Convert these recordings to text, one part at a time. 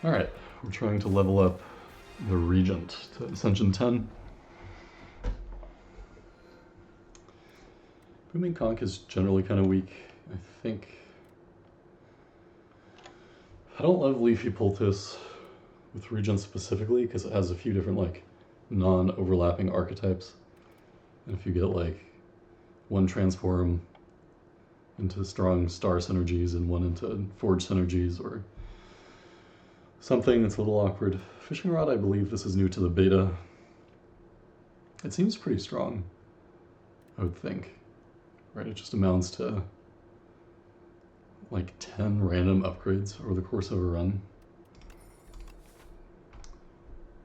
Alright, we're trying to level up the Regent to Ascension 10. Booming Conch is generally kind of weak, I think. I don't love Leafy Poultice with Regent specifically because it has a few different like non-overlapping archetypes. And if you get like one transform into strong star synergies and one into forge synergies or something, it's a little awkward. Fishing Rod, I believe this is new to the beta. It seems pretty strong, I would think. Right, it just amounts to like 10 random upgrades over the course of a run.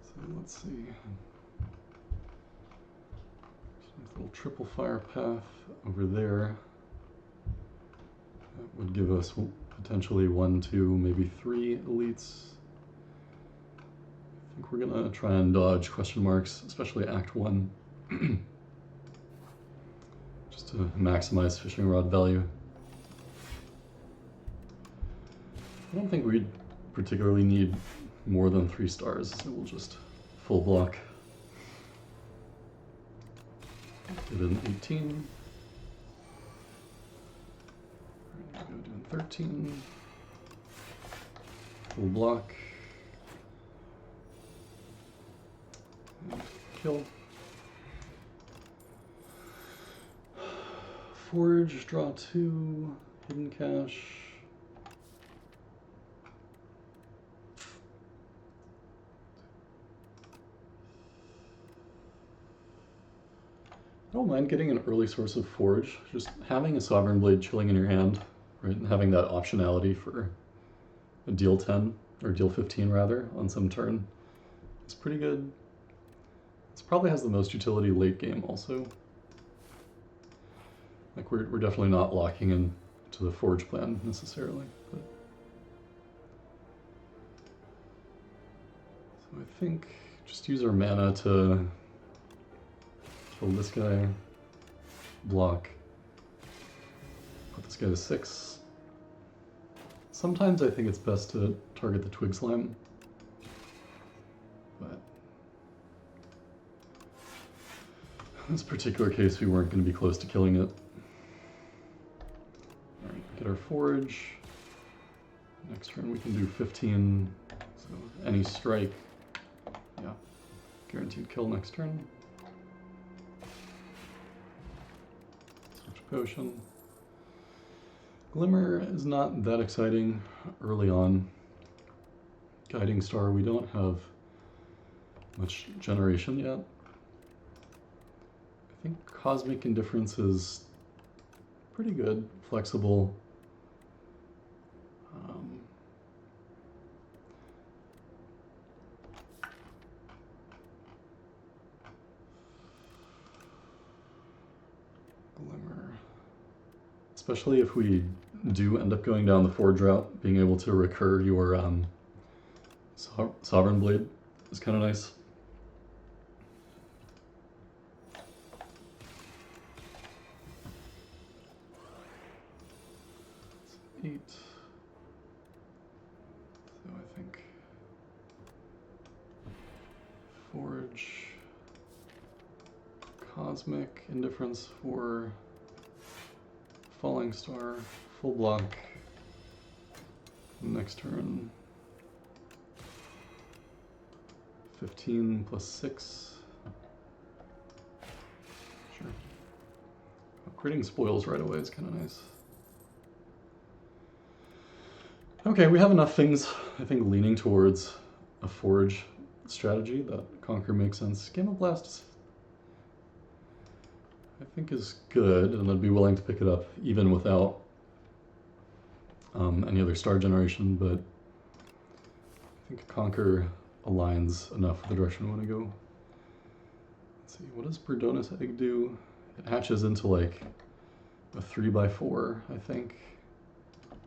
So let's see. Nice little triple fire path over there. That would give us potentially 1, 2, maybe 3 elites. I think we're gonna try and dodge question marks, especially Act 1. Just to maximize fishing rod value. I don't think we'd particularly need more than 3 stars, so we'll just full block. Get an 18. We're gonna go doing 13. Full block. And kill. Forge, draw 2, hidden cache. I don't mind getting an early source of forge. Just having a Sovereign Blade chilling in your hand, right, and having that optionality for a deal 10, or deal 15 rather, on some turn is pretty good. This probably has the most utility late game also. Like we're definitely not locking in to the forge plan necessarily. But so I think just use our mana to kill this guy, block, put this guy to 6. Sometimes I think it's best to target the Twig Slime, but in this particular case we weren't going to be close to killing it. Alright, get our forge. Next turn we can do 15, so any strike, yeah, guaranteed kill next turn. Switch potion. Glimmer is not that exciting early on. Guiding Star, we don't have much generation yet. I think Cosmic Indifference is pretty good, flexible. Glimmer. Especially if we do end up going down the forge route, being able to recur your Sovereign Blade is kind of nice. It's 8. So I think Forge, Cosmic Indifference for Falling Star, full block. Next turn, 15 plus 6. Sure. Critting spoils right away is kind of nice. Okay, we have enough things, I think, leaning towards a Forge strategy that Conquer makes sense. Gamma Blast, I think, is good, and I'd be willing to pick it up even without any other star generation, but I think Conquer aligns enough with the direction I want to go. Let's see, what does Burdonus Egg do? It hatches into like a 3x4, I think.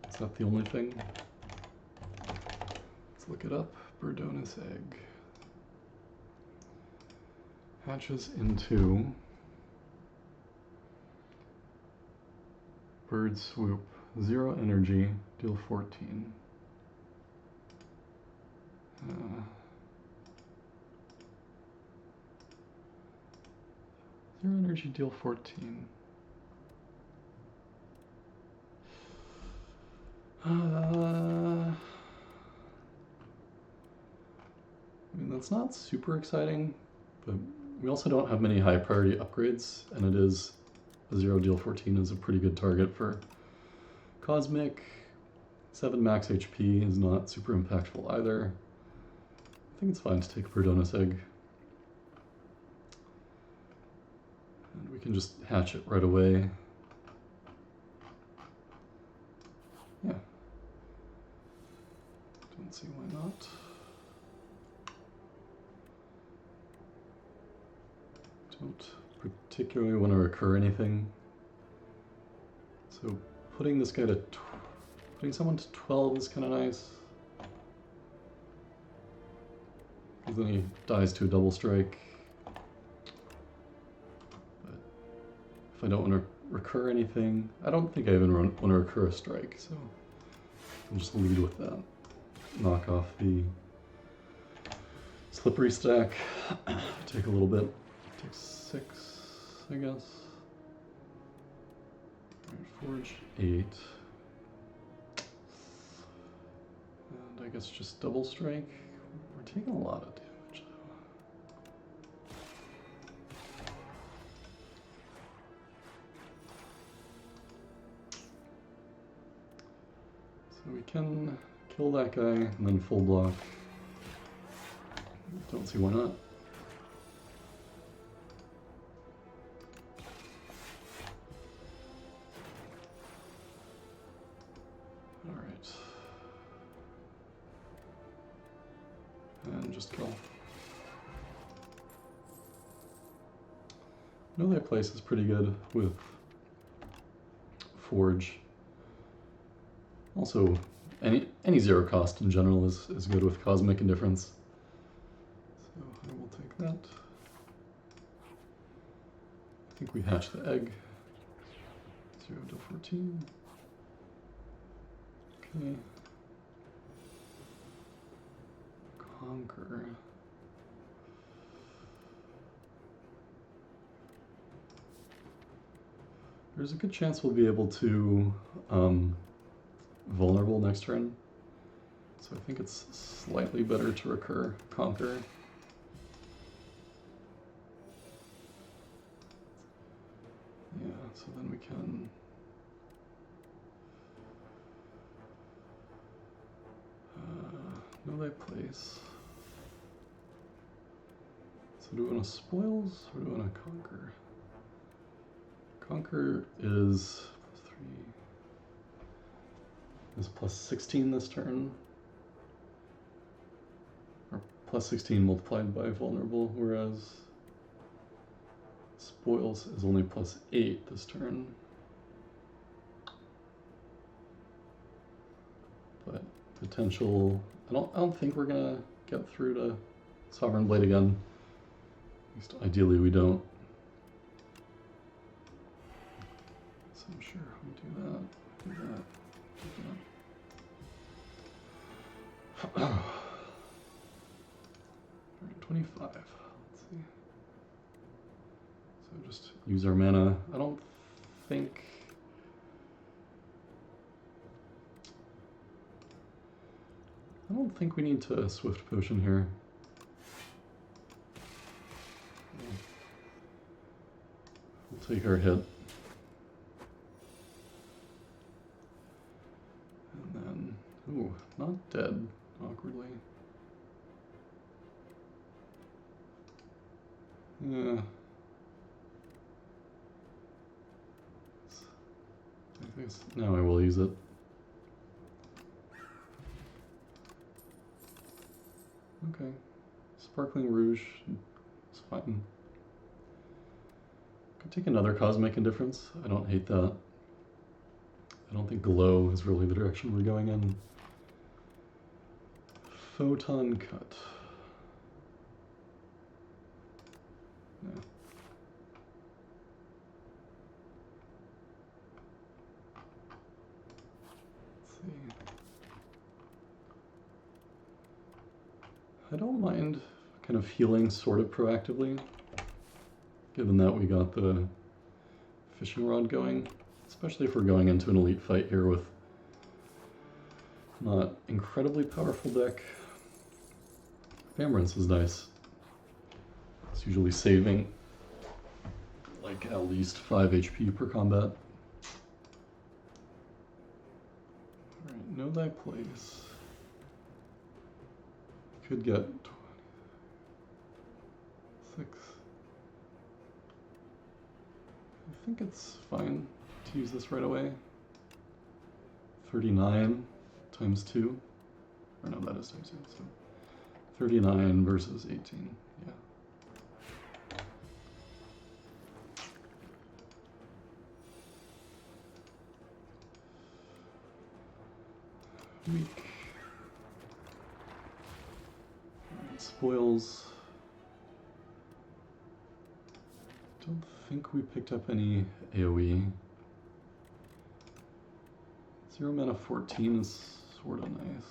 Is that the only thing? Let's look it up. Burdonus Egg hatches into Bird Swoop, 0 energy, deal 14. Zero energy, deal 14. I mean, that's not super exciting, but we also don't have many high priority upgrades, and it is a 0 deal 14 is a pretty good target for Cosmic. 7 max HP is not super impactful either. I think it's fine to take a Perdonis egg. And we can just hatch it right away. Yeah. Don't see why not. Don't particularly want to recur anything. So putting this guy to putting someone to 12 is kind of nice. Because then he dies to a double strike. But if I don't want to recur anything, I don't think I even want to recur a strike, so I'll just lead with that. Knock off the slippery stack. Take a little bit. Take 6, I guess. Forge 8. And I guess just double strike. We're taking a lot of damage though. So we can kill that guy and then full block. Don't see why not. And just kill. I know that place is pretty good with Forge. Also, any zero cost in general is good with Cosmic Indifference. So I will take that. I think we hatch the egg. 0 to 14. Okay. Conquer. There's a good chance we'll be able to vulnerable next turn. So I think it's slightly better to recur Conquer. Yeah, so then we can know that place. So do we want to spoils or do we want to conquer? Conquer is +3. Is +16 this turn. Or +16 multiplied by vulnerable, whereas spoils is only +8 this turn. But potential, I don't think we're gonna get through to Sovereign Blade again. At least ideally we don't. So I'm sure we do that, do that, do that. 25, let's see. So just use our mana. I don't think we need to Swift Potion here. We'll take our hit. And then, ooh, not dead, awkwardly. Yeah. I guess now I will use it. Okay. Sparkling Rouge is fine. Could take another Cosmic Indifference. I don't hate that. I don't think Glow is really the direction we're going in. Photon Cut. Yeah. Let's see. I don't mind kind of healing sort of proactively, given that we got the fishing rod going, especially if we're going into an elite fight here with not incredibly powerful deck. Bambrance is nice. It's usually saving like at least 5 HP per combat. Alright, know thy place. Could get 6. I think it's fine to use this right away. 39 times 2. Or no, that is times 2. So 39 versus 18. Yeah. Weak. Alright, spoils. Don't think we picked up any AoE. 0 mana 14 is sort of nice.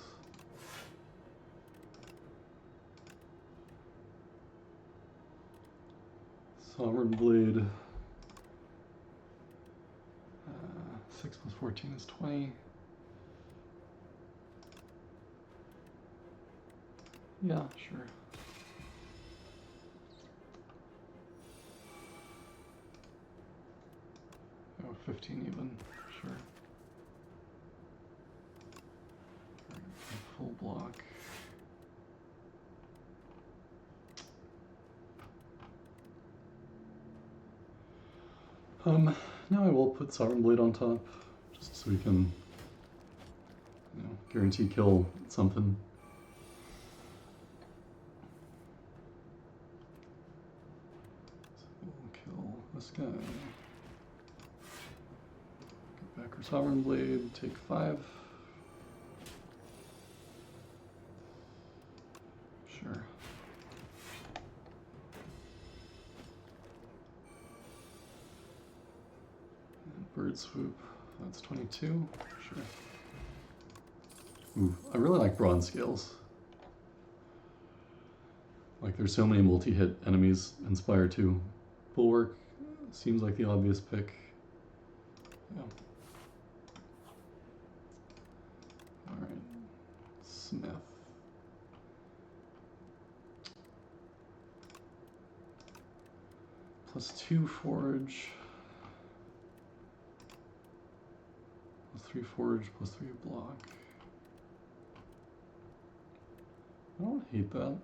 Sovereign Blade. 6 plus 14 is 20. Yeah, sure. Oh, 15 even, sure. Full block. Now I will put Sovereign Blade on top, just so we can, guarantee kill something. So we'll kill this guy. Get back our Sovereign Blade, take 5. Sure. Bird Swoop, that's 22, sure. Ooh, I really like Bronze Scales. Like, there's so many multi-hit enemies in Spire 2. Bulwark seems like the obvious pick. Yeah. Alright. Smith. +2 Forge. +3 Forge, +3 block. I don't hate that.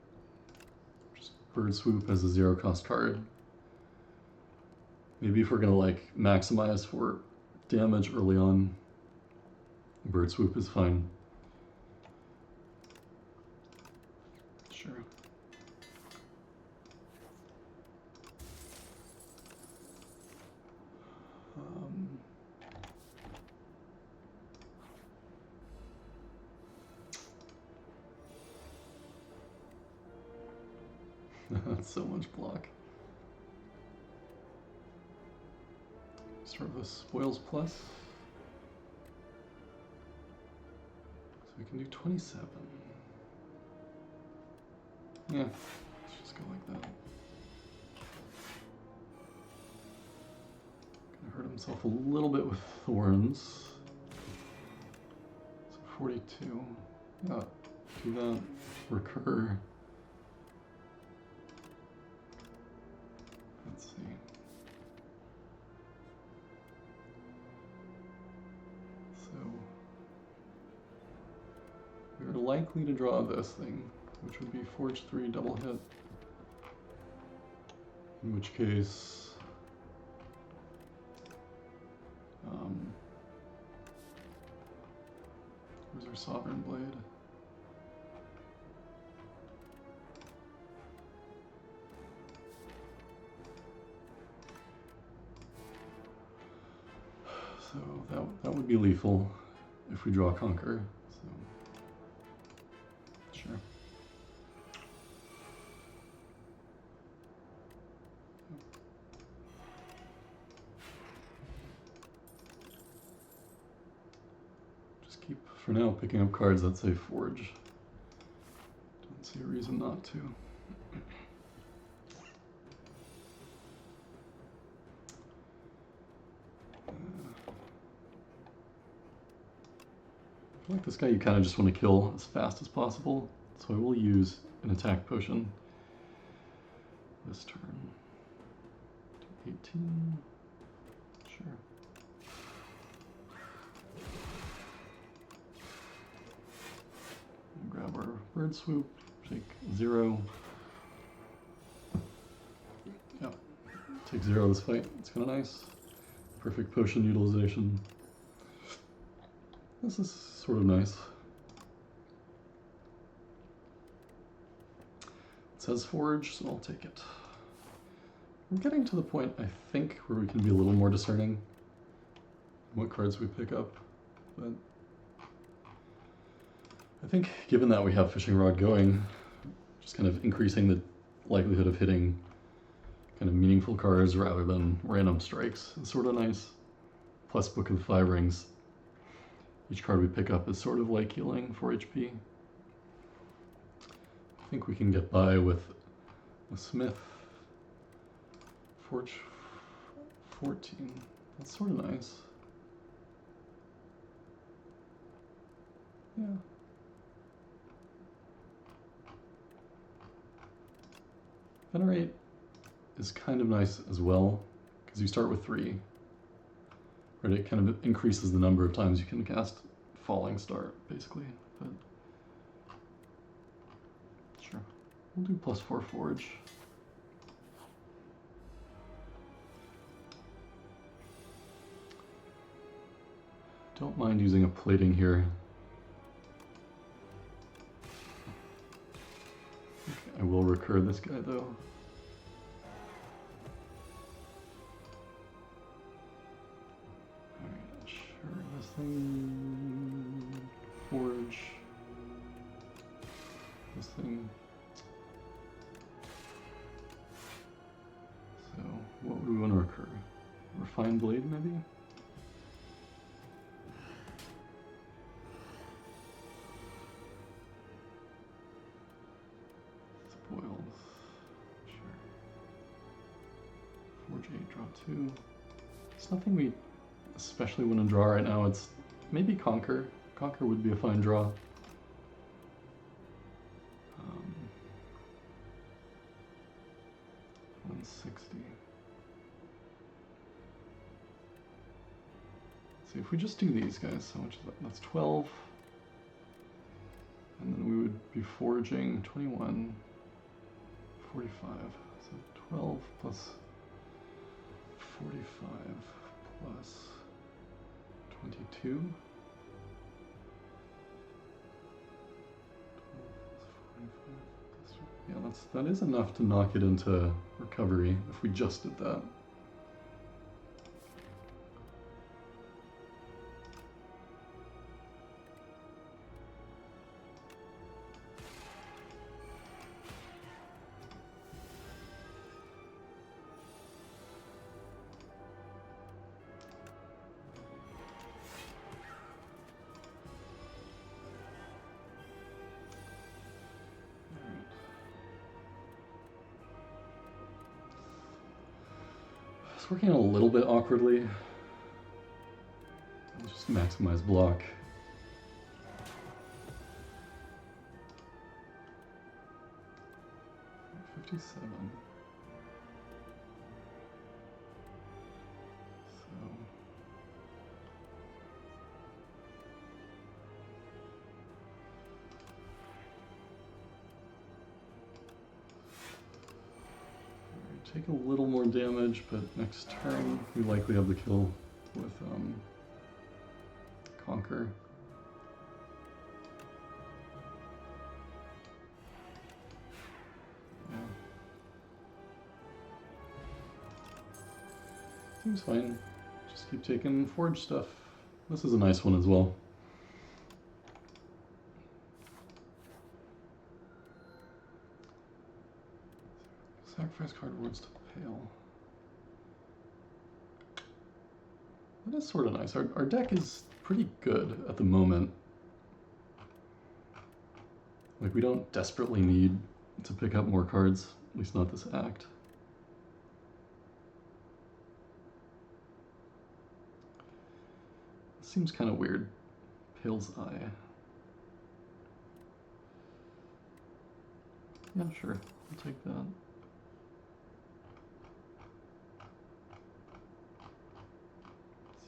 Just Bird Swoop as a 0-cost card. Maybe if we're gonna like maximize for damage early on, Bird Swoop is fine. Sure. That's so much block. Start with Spoils Plus. So we can do 27. Yeah, let's just go like that. Gonna hurt himself a little bit with Thorns. So 42. Yeah, do that. Recur. Let's see. So we're likely to draw this thing, which would be Forge 3 double hit. In which case, where's our Sovereign Blade? So that would be lethal if we draw Conquer. So sure. Just keep for now picking up cards that say Forge. Don't see a reason not to. I feel like this guy you kind of just want to kill as fast as possible, so I will use an attack potion this turn. 18, sure. Grab our bird swoop, take 0. Yep, take 0 this fight, it's kind of nice. Perfect potion utilization. This is sort of nice. It says forge, so I'll take it. We're getting to the point, I think, where we can be a little more discerning what cards we pick up, but I think given that we have Fishing Rod going, just kind of increasing the likelihood of hitting kind of meaningful cards rather than random strikes is sort of nice. Plus Book of the Five Rings. Each card we pick up is sort of like healing 4 HP. I think we can get by with a Smith. Forge 14. That's sort of nice. Yeah. Venerate is kind of nice as well, because you start with 3. Right, it kind of increases the number of times you can cast Falling Star, basically. But sure, we'll do +4 Forge. Don't mind using a plating here. Okay, I will recur this guy though. Alright, sure, this thing... Forge. This thing. So, what would we want to recur? Refined Blade, maybe? Forge 8, draw 2. It's nothing we especially want to draw right now. It's maybe Conquer. Conquer would be a fine draw. 160. See, if we just do these guys, how much is that? That's 12. And then we would be forging 21, 45. So 12 plus 45 plus 22. 12 plus 45 plus, yeah, that is enough to knock it into recovery if we just did that. It's working a little bit awkwardly. I'll just maximize block. $57. So take a little more damage, but next turn we likely have the kill with Conquer. Yeah. Seems fine. Just keep taking Forge stuff. This is a nice one as well. Sacrifice card words to the Pale. That is sort of nice. Our deck is pretty good at the moment. Like, we don't desperately need to pick up more cards, at least not this act. Seems kind of weird. Pale's Eye. Yeah, sure. I'll take that.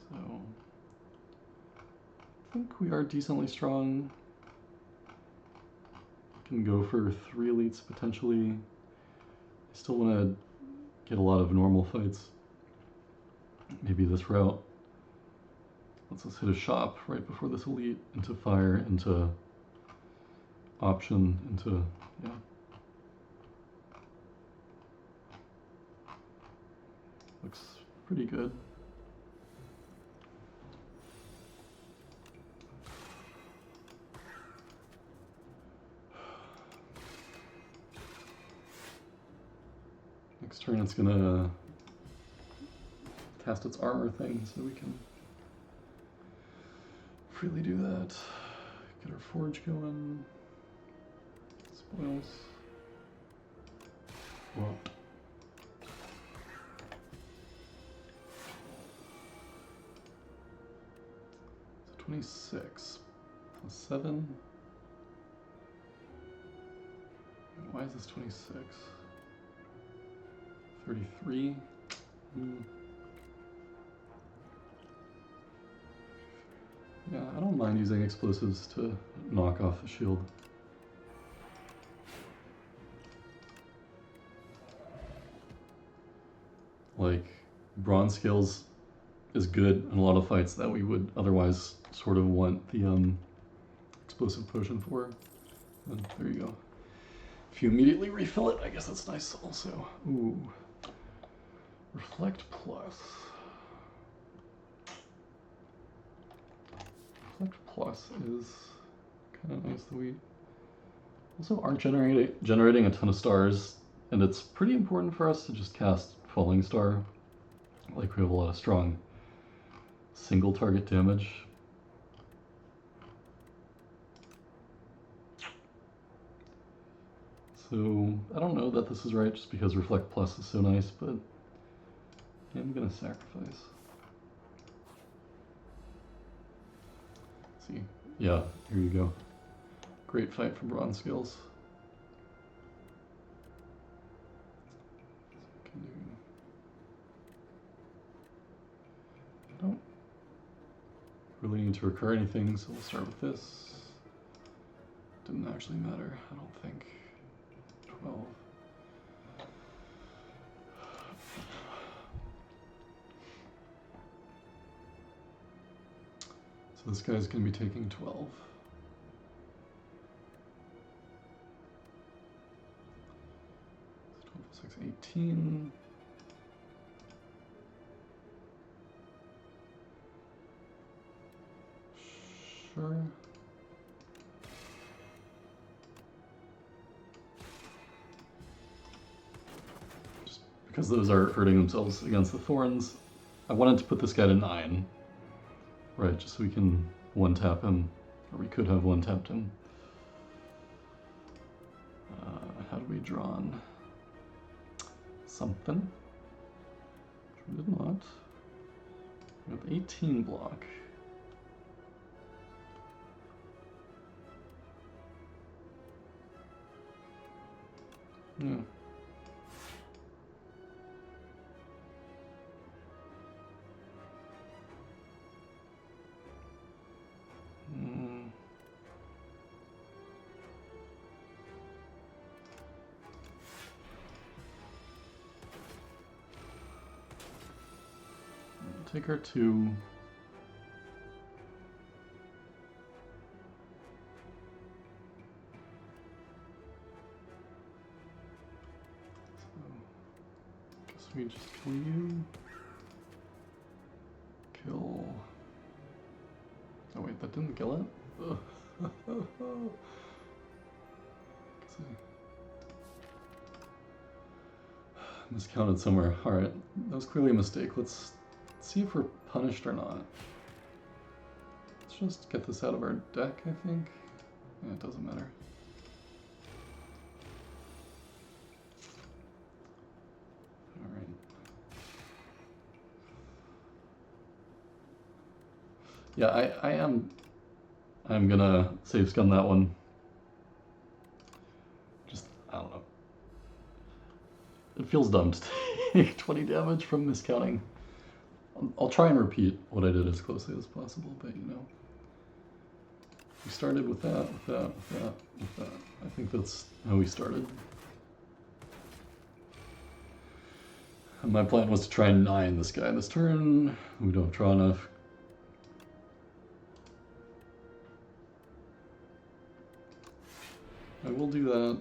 So, I think we are decently strong. Can go for 3 elites potentially. I still want to get a lot of normal fights. Maybe this route lets us hit a shop right before this elite, into fire, into option, into, yeah. Looks pretty good. Next turn it's gonna cast its armor thing, so we can freely do that. Get our forge going. Spoils. What? So 26 plus 7. Why is this 26? 33. Yeah, I don't mind using explosives to knock off the shield. Like, bronze scales is good in a lot of fights that we would otherwise sort of want the explosive potion for. And there you go. If you immediately refill it, I guess that's nice also. Ooh. Reflect Plus. Reflect Plus is kind of nice that we also aren't generating a ton of stars, and it's pretty important for us to just cast Falling Star. Like, we have a lot of strong single target damage. So I don't know that this is right just because Reflect Plus is so nice, but I'm gonna sacrifice. Let's see. Yeah, here you go. Great fight for bronze skills. I don't really need to recur anything, so we'll start with this. Didn't actually matter, I don't think. 12. So this guy's going to be taking 12. 12 plus 6, 18. Sure. Just because those are hurting themselves against the thorns, I wanted to put this guy to 9. Right, just so we can one-tap him, or we could have one-tapped him. How do we draw on something? Which we did not. We have 18 block. Yeah. Take our 2. So, guess we just kill you. Kill. Oh wait, that didn't kill it? Ugh. Miscounted somewhere. Alright, that was clearly a mistake. Let's see if we're punished or not. Let's just get this out of our deck, I think. Yeah, it doesn't matter. Yeah, I'm gonna save scum that one. Just, I don't know. It feels dumb to take 20 damage from miscounting. I'll try and repeat what I did as closely as possible, but you know. We started with that, with that, with that, with that. I think that's how we started. And my plan was to try and 9 this guy this turn. We don't draw enough. I will do that.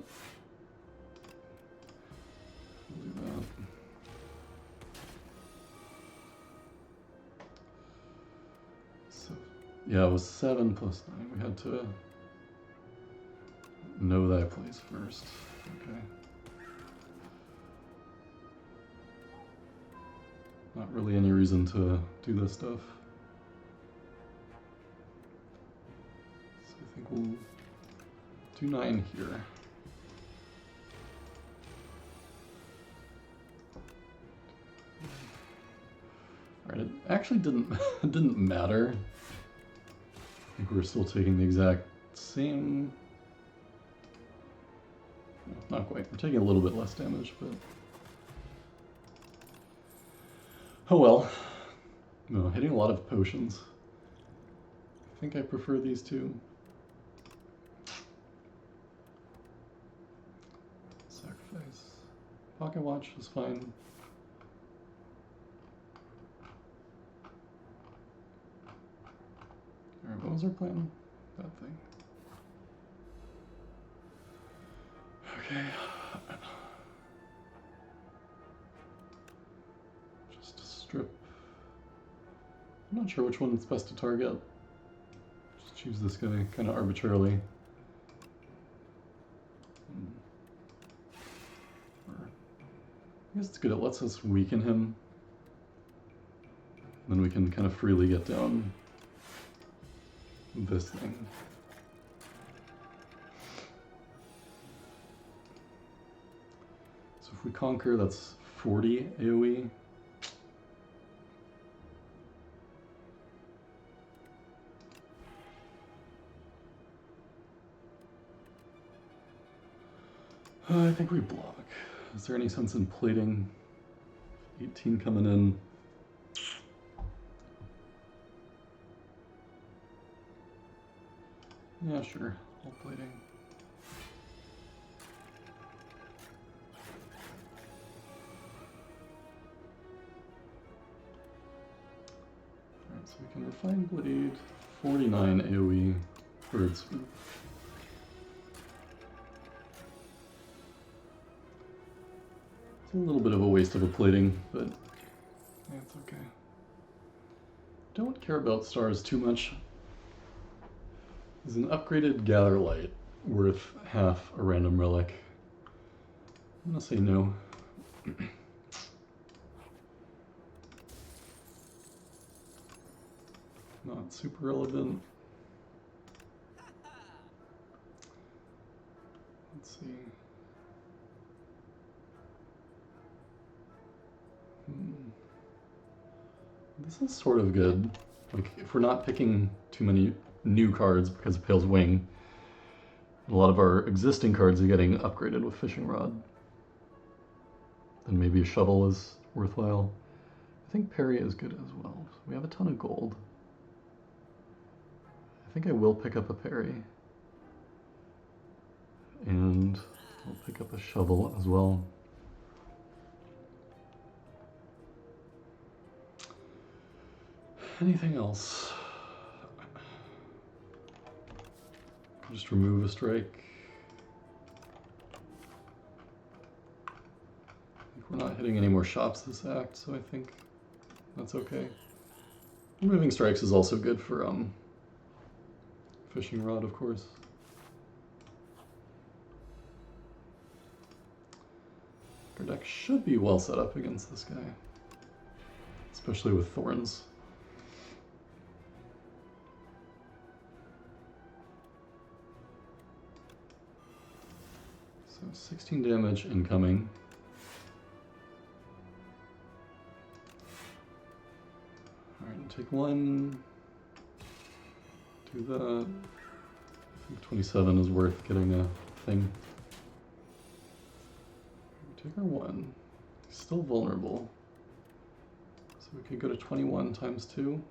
We'll do that. So, yeah, it was 7 plus 9. We had to know thy place first. Okay. Not really any reason to do this stuff. So I think we'll do 9 here. Alright, it actually didn't matter. I think we're still taking the exact same. No, not quite. We're taking a little bit less damage, but oh well. No, hitting a lot of potions. I think I prefer these two. Sacrifice. Pocket watch is fine. Alright, what was our plan? That thing. Okay. Just to strip. I'm not sure which one it's best to target. Just choose this guy kind of arbitrarily. I guess it's good, it lets us weaken him. Then we can kind of freely get down this thing. So if we conquer, that's 40 AoE. I think we block. Is there any sense in plating? 18 coming in. Yeah, sure. All plating. Alright, so we can refine blade. 49 AoE bird swoop. It's a little bit of a waste of a plating, but that's okay. Don't care about stars too much. Is an upgraded Gather Light worth half a random relic? I'm gonna say no. Not super relevant. Let's see. This is sort of good. Like, if we're not picking too many new cards because of Pale's Wing, a lot of our existing cards are getting upgraded with Fishing Rod, then maybe a shovel is worthwhile. I think parry is good as well. So we have a ton of gold. I think I will pick up a parry. And I'll pick up a shovel as well. Anything else? Just remove a strike. We're not hitting any more shops this act, so I think that's okay. Removing strikes is also good for Fishing Rod, of course. Our deck should be well set up against this guy, especially with thorns. So 16 damage incoming. Alright, take 1. Do that. I think 27 is worth getting a thing. Take our 1. Still vulnerable. So we could go to 21 times 2.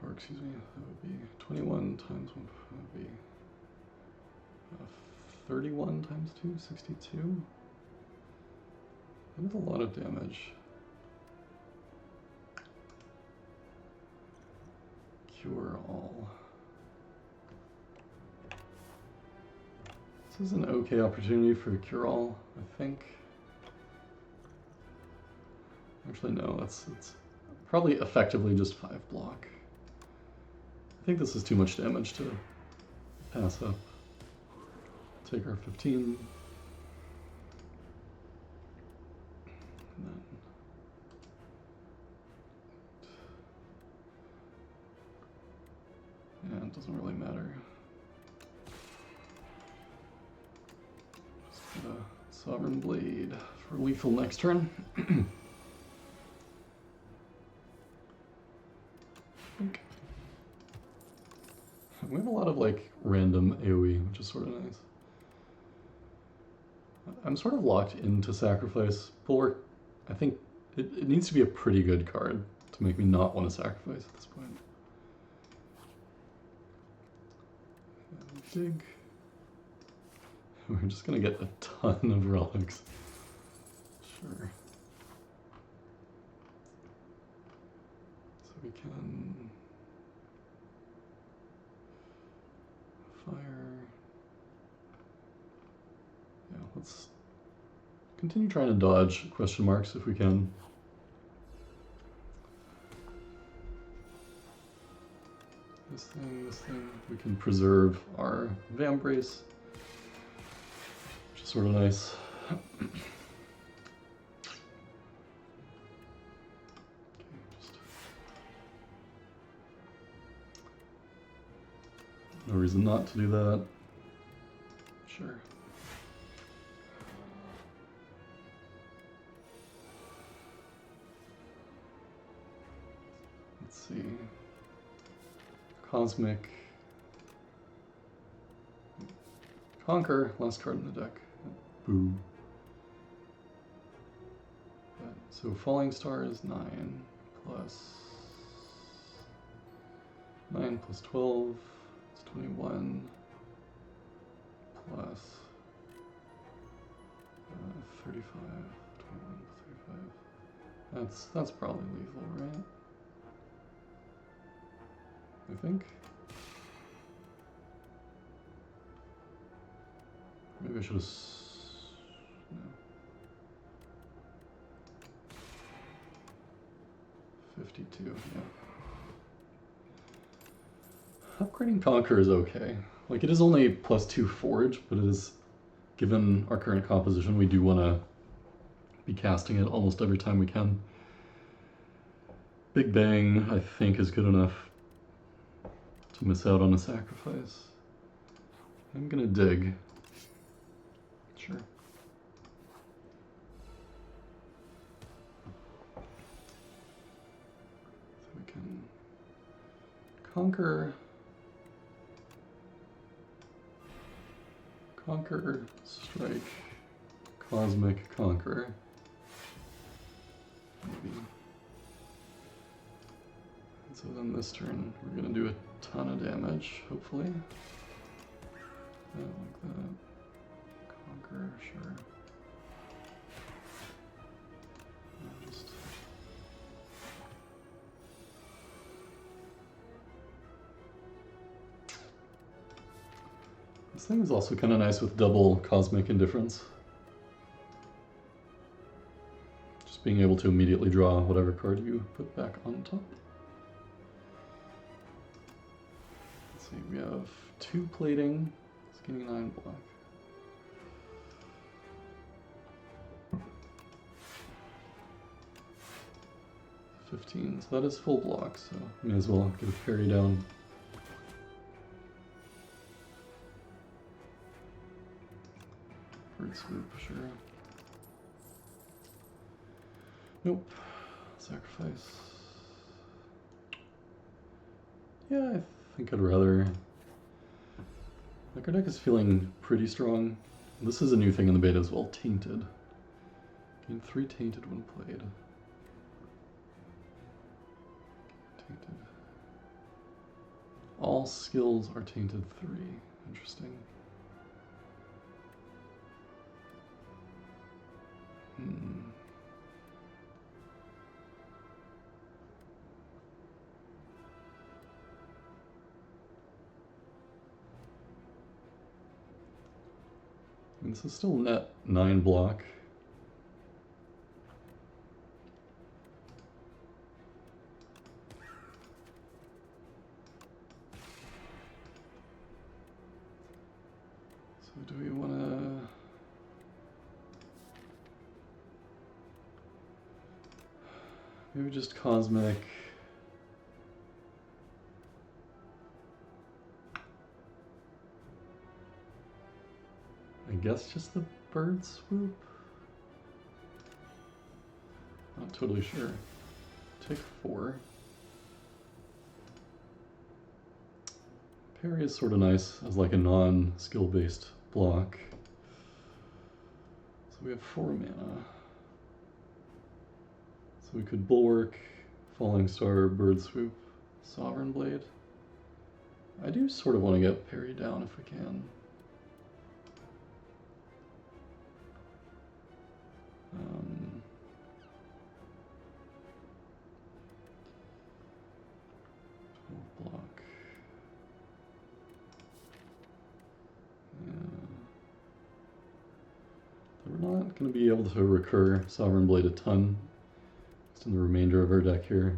Or excuse me, that would be 21 times 1, that would be 31 times 2, 62. That is a lot of damage. Cure all. This is an okay opportunity for a cure all, I think. Actually, no, it's probably effectively just 5 block. I think this is too much damage to pass up. Take our 15. And then yeah, it doesn't really matter. Just get a Sovereign Blade for lethal next turn. We have a lot of like random AoE, which is sort of nice. I'm sort of locked into Sacrifice. Bulwark, I think it needs to be a pretty good card to make me not want to sacrifice at this point. Dig. We're just gonna get a ton of relics. Sure. So we can fire. Yeah, let's continue trying to dodge question marks if we can. This thing, we can preserve our Vambrace, which is sort of nice. Okay, just no reason not to do that. Sure. Let's see. Cosmic Conquer, last card in the deck. Boo. So Falling Star is 9 plus 9 plus 12. It's 21 plus 35. 21 plus 35. That's probably lethal, right? I think. Maybe I should have. No. 52, yeah. Upgrading Conquer is okay. Like, it is only +2 Forge, but it is, given our current composition, we do want to be casting it almost every time we can. Big Bang, I think, is good enough to miss out on a sacrifice. I'm gonna dig. Sure. So we can conquer, strike, cosmic conquer. Maybe. And so then this turn, we're gonna do a ton of damage, hopefully. Yeah, like that. Conquer, sure. Just... This thing is also kind of nice with double Cosmic Indifference. Just being able to immediately draw whatever card you put back on top. Let's see, we have 2 plating, skinny 9 black. $15, so that is full block, so may as well get a parry down. Bird swoop, sure. Nope. Sacrifice. Yeah, I think I'd rather... Like, our deck is feeling pretty strong. This is a new thing in the beta as well, Tainted. Gain 3 Tainted when played. Tainted. All skills are Tainted 3. Interesting. And this is still net 9 block. So do we want to... Maybe just Cosmic. I guess just the Bird Swoop? Not totally sure. Take 4. Parry is sort of nice as like a non-skill based block. So we have 4 mana. So we could Bulwark, Falling Star, Bird Swoop, Sovereign Blade. I do sort of want to get parry down if we can. Block. Yeah. We're not going to be able to recur Sovereign Blade a ton. Just in the remainder of our deck here.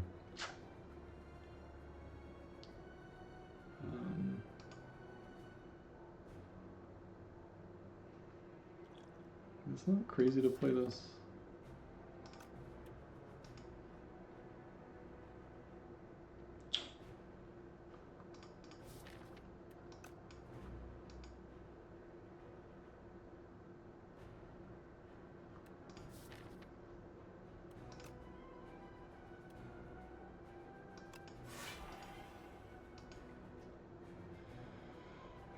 It's not crazy to play this.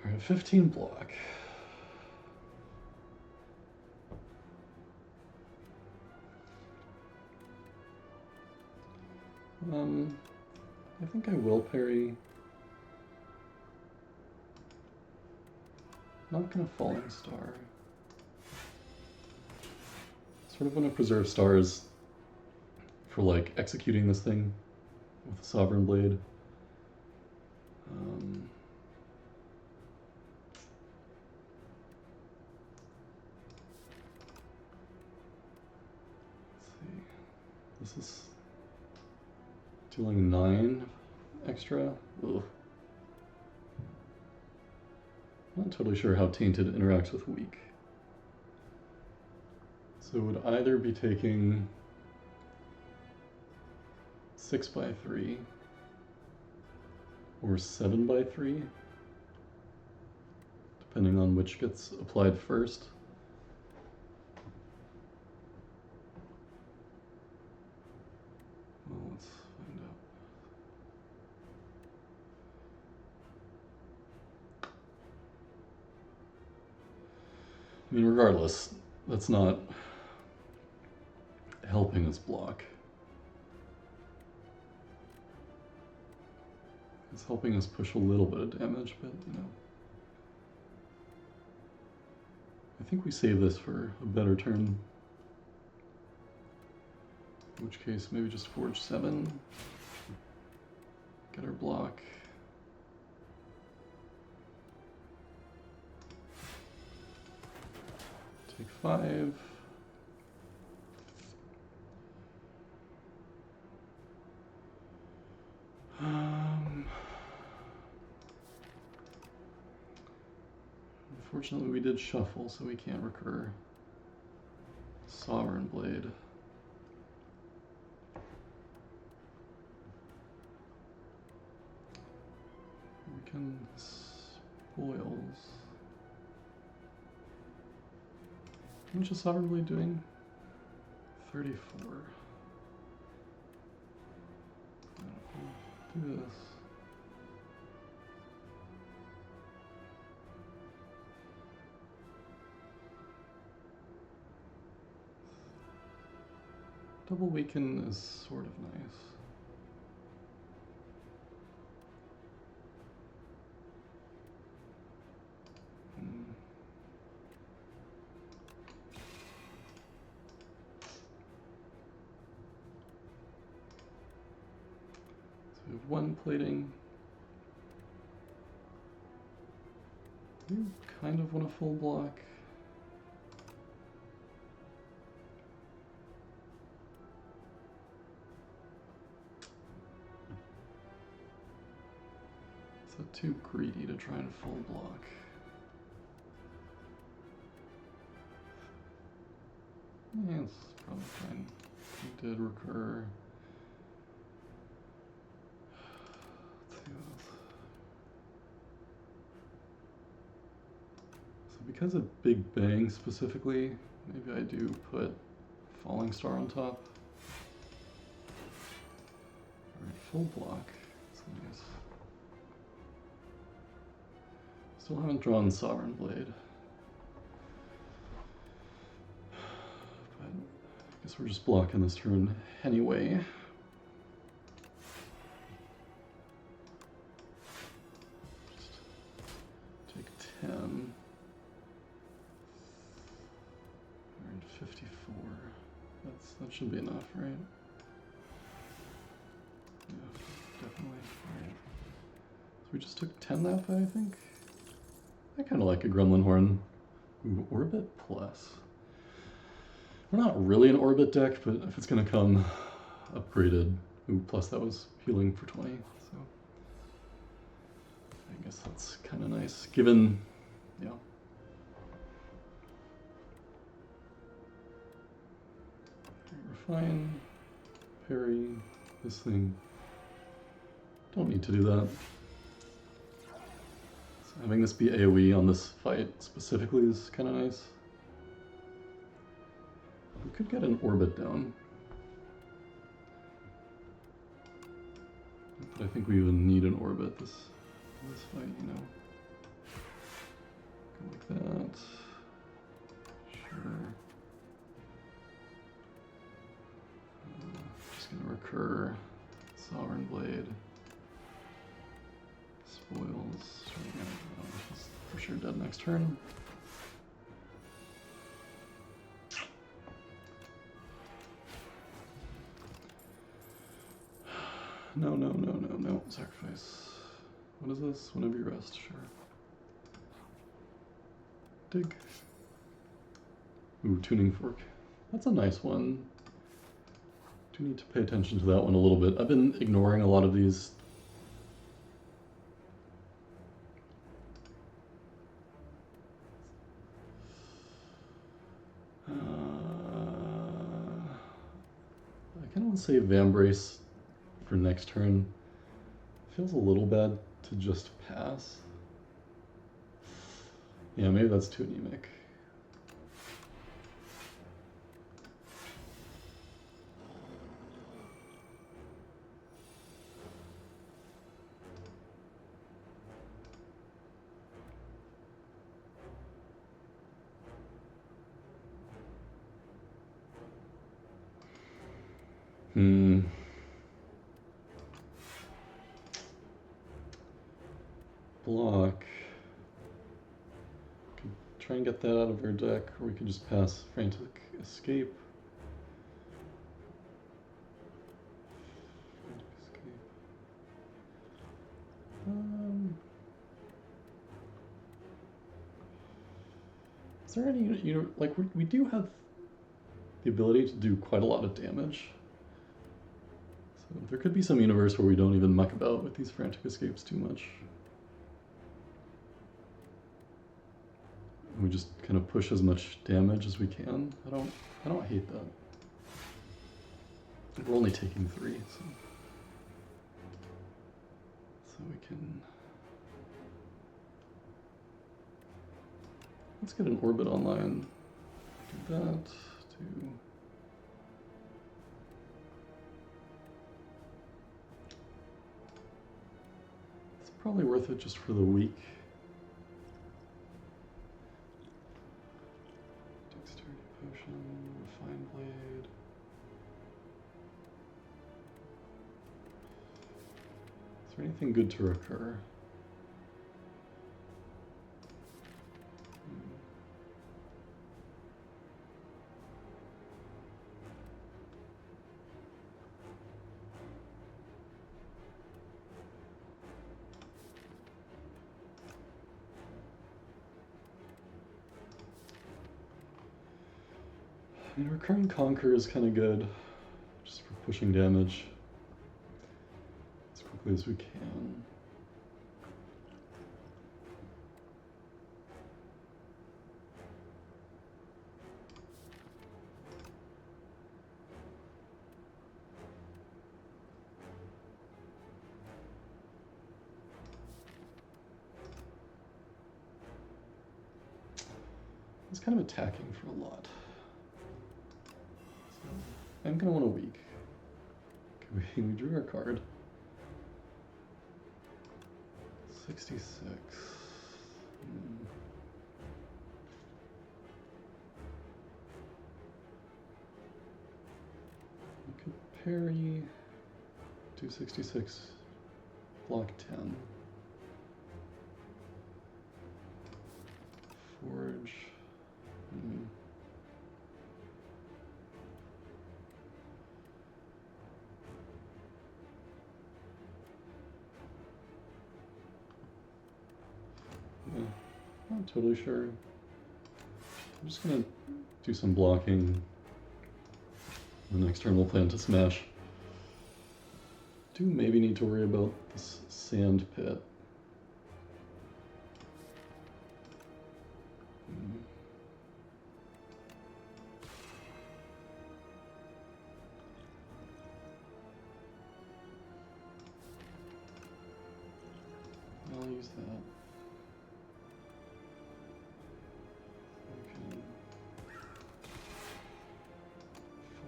All right, 15 block. I think I will parry. Not gonna Falling Star. Sort of want to preserve stars for like executing this thing with a Sovereign Blade. Let's see. This is dealing 9 extra. Ugh. Not totally sure how Tainted interacts with Weak. So it would either be taking 6x3 or 7x3, depending on which gets applied first. Well, let's find out. I mean, regardless, that's not helping us block. It's helping us push a little bit of damage, but you know. I think we save this for a better turn. In which case, maybe just Forge 7. Get our block. Take 5. Unfortunately, we did shuffle, so we can't recur Sovereign Blade. We can spoils. How much is Sovereign Blade doing? 34. Do this. Double weaken is sort of nice. So we have one plating. You kind of want a full block. So too greedy to try and full block. Yeah, it's probably fine. He did recur. Let's see what else. So because of Big Bang specifically, maybe I do put Falling Star on top. Alright, full block. That's nice. Still haven't drawn Sovereign Blade. But I guess we're just blocking this turn anyway. Just take 10. Alright, 54. That should be enough, right? Yeah, definitely. Alright. So we just took 10 that way, I think. I kind of like a Gremlin Horn. Ooh, Orbit Plus. We're not really an Orbit deck, but if it's going to come upgraded, ooh, plus that was healing for 20, so I guess that's kind of nice, given, yeah. Refine, parry, this thing. Don't need to do that. Having this be AoE on this fight specifically is kind of nice. We could get an orbit down. But I think we even need an orbit this fight, you know. Go like that. Sure. Just gonna recur. Sovereign Blade. Spoils. He's for sure dead next turn. No, no, no, no, no. Sacrifice. What is this? Whenever you rest, sure. Dig. Ooh, Tuning Fork. That's a nice one. Do need to pay attention to that one a little bit. I've been ignoring a lot of these. I kind of want to say Vambrace for next turn. Feels a little bad to just pass. Yeah, maybe that's too anemic. Block. Could try and get that out of our deck, or we could just pass Frantic Escape. Is there any, you know, like we do have the ability to do quite a lot of damage. So there could be some universe where we don't even muck about with these Frantic Escapes too much. We just kind of push as much damage as we can. I don't hate that. We're only taking 3, so we can. Let's get an orbit online. Do that. It's probably worth it just for the week. Dexterity potion, refine blade. anything good to recur? I mean, recurring conquer is kind of good, just for pushing damage as quickly as we can. It's kind of attacking for a lot. So I'm going to want a weak. Okay, we drew our card. 66. We could parry 266, block 10. Forge. Yeah, not totally sure. I'm just gonna do some blocking. The next turn we'll plan to smash. Do maybe need to worry about this sand pit. I'll use that. Okay.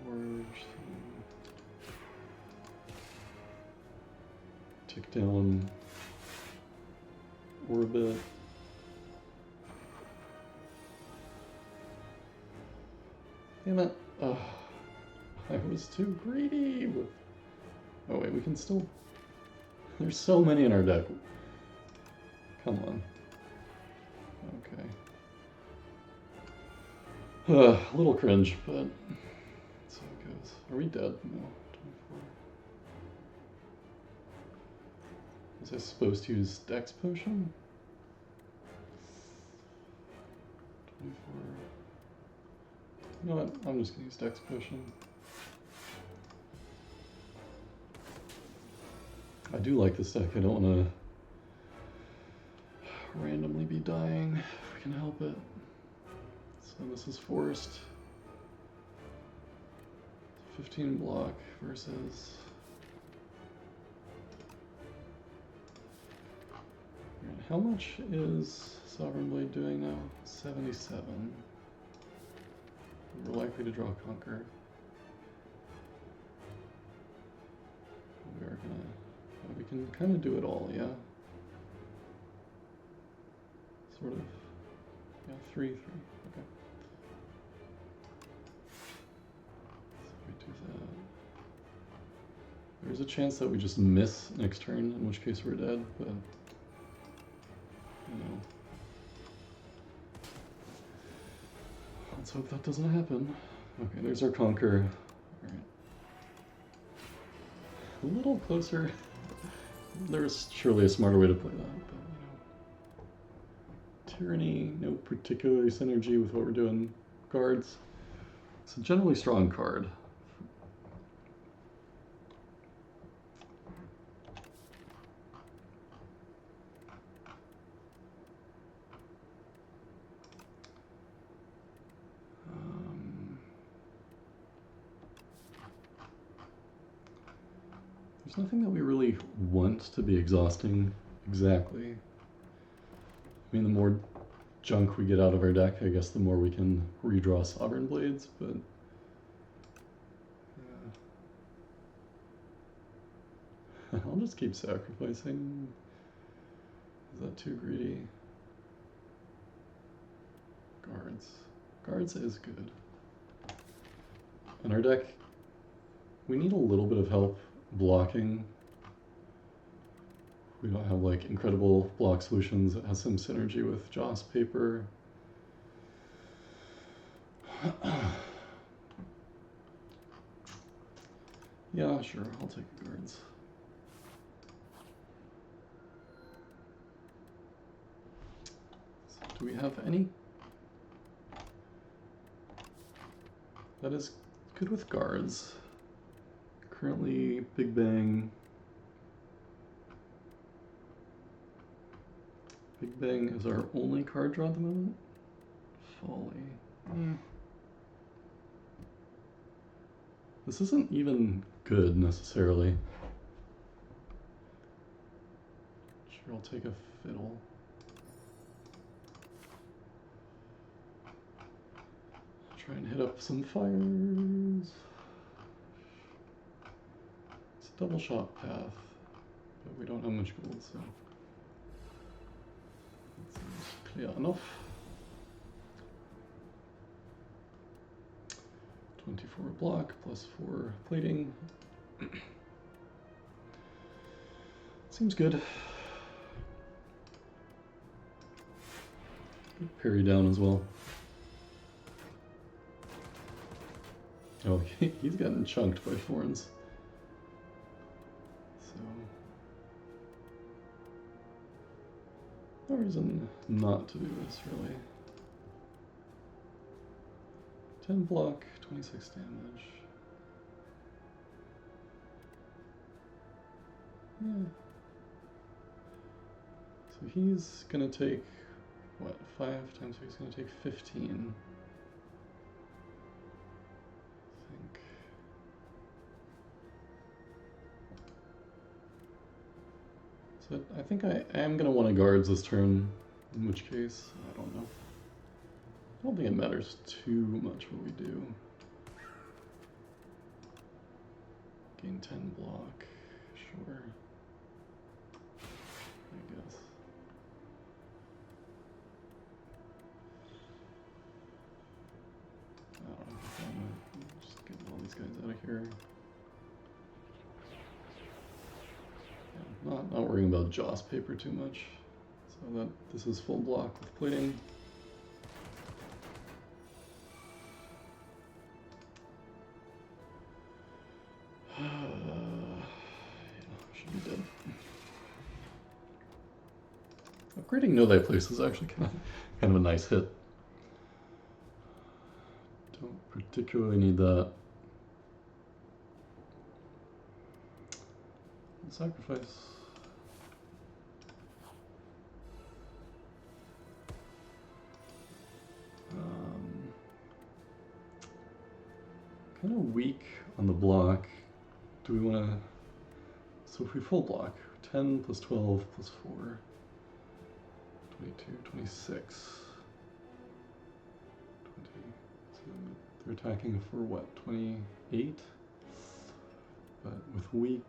Forge. Tick down orbit. Damn it. Oh, I was too greedy. Oh wait, we can still... There's so many in our deck. Come on. Okay. A little cringe, but that's how it goes. Are we dead? No. 24. Was I supposed to use Dex Potion? 24. You know what? I'm just gonna use Dex Potion. I do like this deck. I don't want to randomly be dying if we can help it. So this is forced. 15 block versus... Right, how much is Sovereign Blade doing now? 77. We're likely to draw Conquer. We are gonna... We can kind of do it all, yeah? Sort of. Yeah, 3, 3. Okay. So we do that. There's a chance that we just miss next turn, in which case we're dead, but... You know. Let's hope that doesn't happen. Okay, there's our Conquer. Alright. A little closer. There's surely a smarter way to play that, but you know. Tyranny, no particularly synergy with what we're doing. Guards. It's a generally strong card. There's nothing that we really want to be exhausting exactly. I mean, the more junk we get out of our deck, I guess the more we can redraw Sovereign Blades, but... Yeah. I'll just keep sacrificing. Is that too greedy? Guards. Guards is good. In our deck, we need a little bit of help blocking. We don't have like incredible block solutions. It has some synergy with Joss paper. Yeah, sure, I'll take the guards. So do we have any? That is good with guards. Currently, Big Bang. Big Bang is our only card draw at the moment. Folly. This isn't even good necessarily. Sure, I'll take a fiddle. Try and hit up some fires. It's a double shot path, but we don't have much gold, so that seems clear enough. 24 block plus 4 plating. Seems good. Good parry down as well. Oh, he's gotten chunked by thorns. So, no reason not to do this, really. 10 block, 26 damage. Yeah. So he's gonna take, what, 5 times, so he's gonna take 15. I think I am going to want to guards this turn, in which case, I don't know. I don't think it matters too much what we do. Gain 10 block, sure. I guess. I don't know. I'm just get all these guys out of here. Not worrying about Joss paper too much. So that this is full block with plating. Yeah, should be dead. Upgrading Know Thy Place is actually kind of a nice hit. Don't particularly need that. Sacrifice. Kind of weak on the block. Do we want to... So if we full block, 10 plus 12 plus 4, 22, 26. 20. So they're attacking for what, 28? But with weak,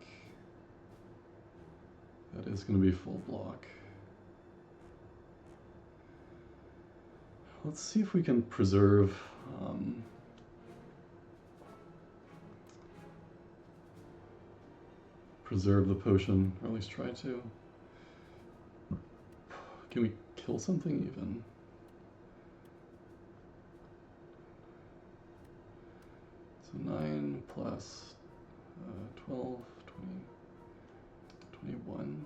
that is going to be full block. Let's see if we can preserve the potion, or at least try to. Can we kill something even? So 9 plus 12, 20, 21.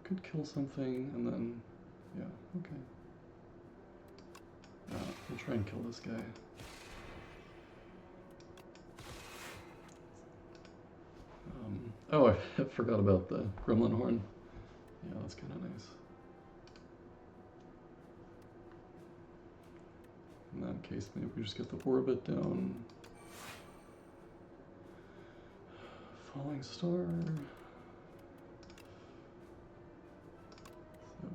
Could kill something, and then, yeah, okay. We'll try and kill this guy. Oh, I forgot about the gremlin horn. Yeah, that's kind of nice. In that case, maybe we just get the orbit down. Falling star. So,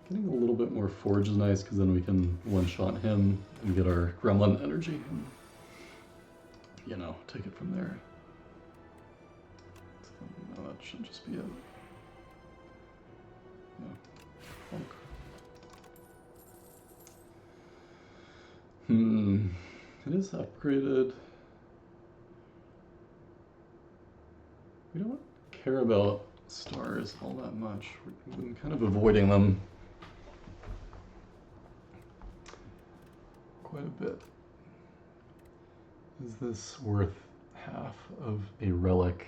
getting a little bit more forge is nice because then we can one-shot him and get our gremlin energy and, you know, take it from there. No, that should just be it. Yeah. It is upgraded. We don't care about stars all that much. We've been kind of avoiding them quite a bit. Is this worth half of a relic?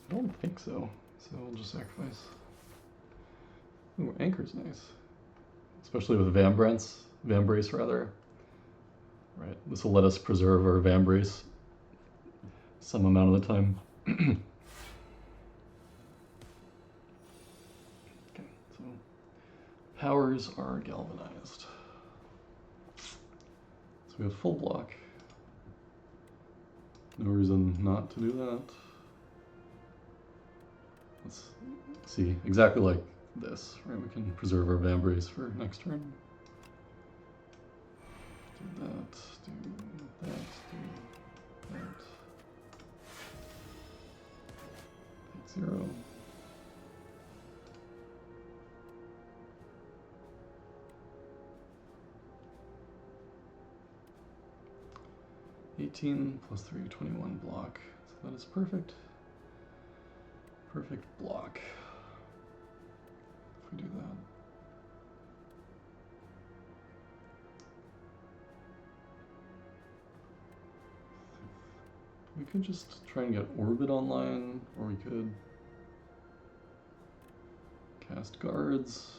I don't think so. So I'll just sacrifice. Ooh, Anchor's nice. Especially with Vambrace rather. Right, this will let us preserve our Vambrace some amount of the time. Okay, so powers are galvanized. So we have full block. No reason not to do that. Let's see, exactly like this, right? We can preserve our Vambrace for next turn. Do that, do that, do that. Take 0. (18 plus 3, 21 block. So that is perfect. Perfect block. If we do that. We could just try and get Orbit online, or we could cast Guards.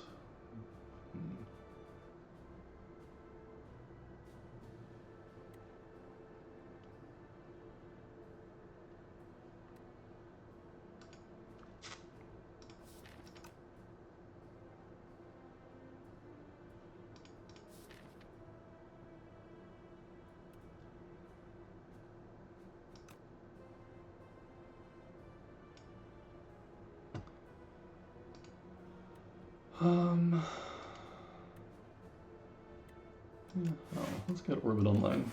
Yeah, oh, let's get Orbit online.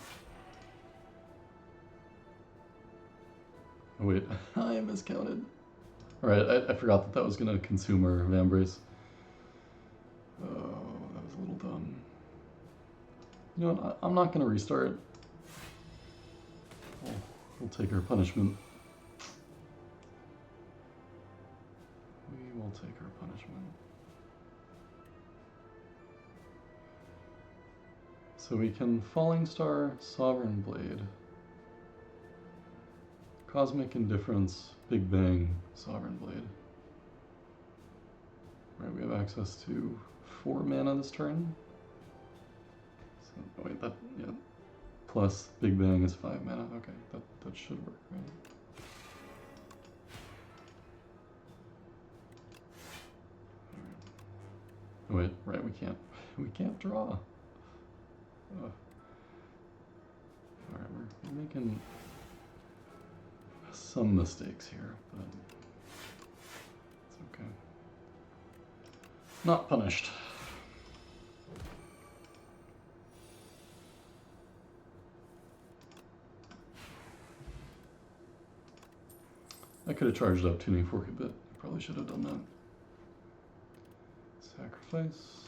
Oh wait, I miscounted. Alright, I forgot that that was gonna consume our Vambrace. Oh, that was a little dumb. You know what, I'm not gonna restart. We'll take our punishment. We will take our punishment. So we can Falling Star, Sovereign Blade, Cosmic Indifference, Big Bang, Sovereign Blade. Right, we have access to 4 mana this turn. So, oh wait, that, yeah. Plus Big Bang is 5 mana. Okay, that should work, right? Oh wait, right, we can't draw. Alright, we're making some mistakes here, but it's okay. Not punished. I could have charged up Tuning Fork a bit. Probably should have done that. Sacrifice.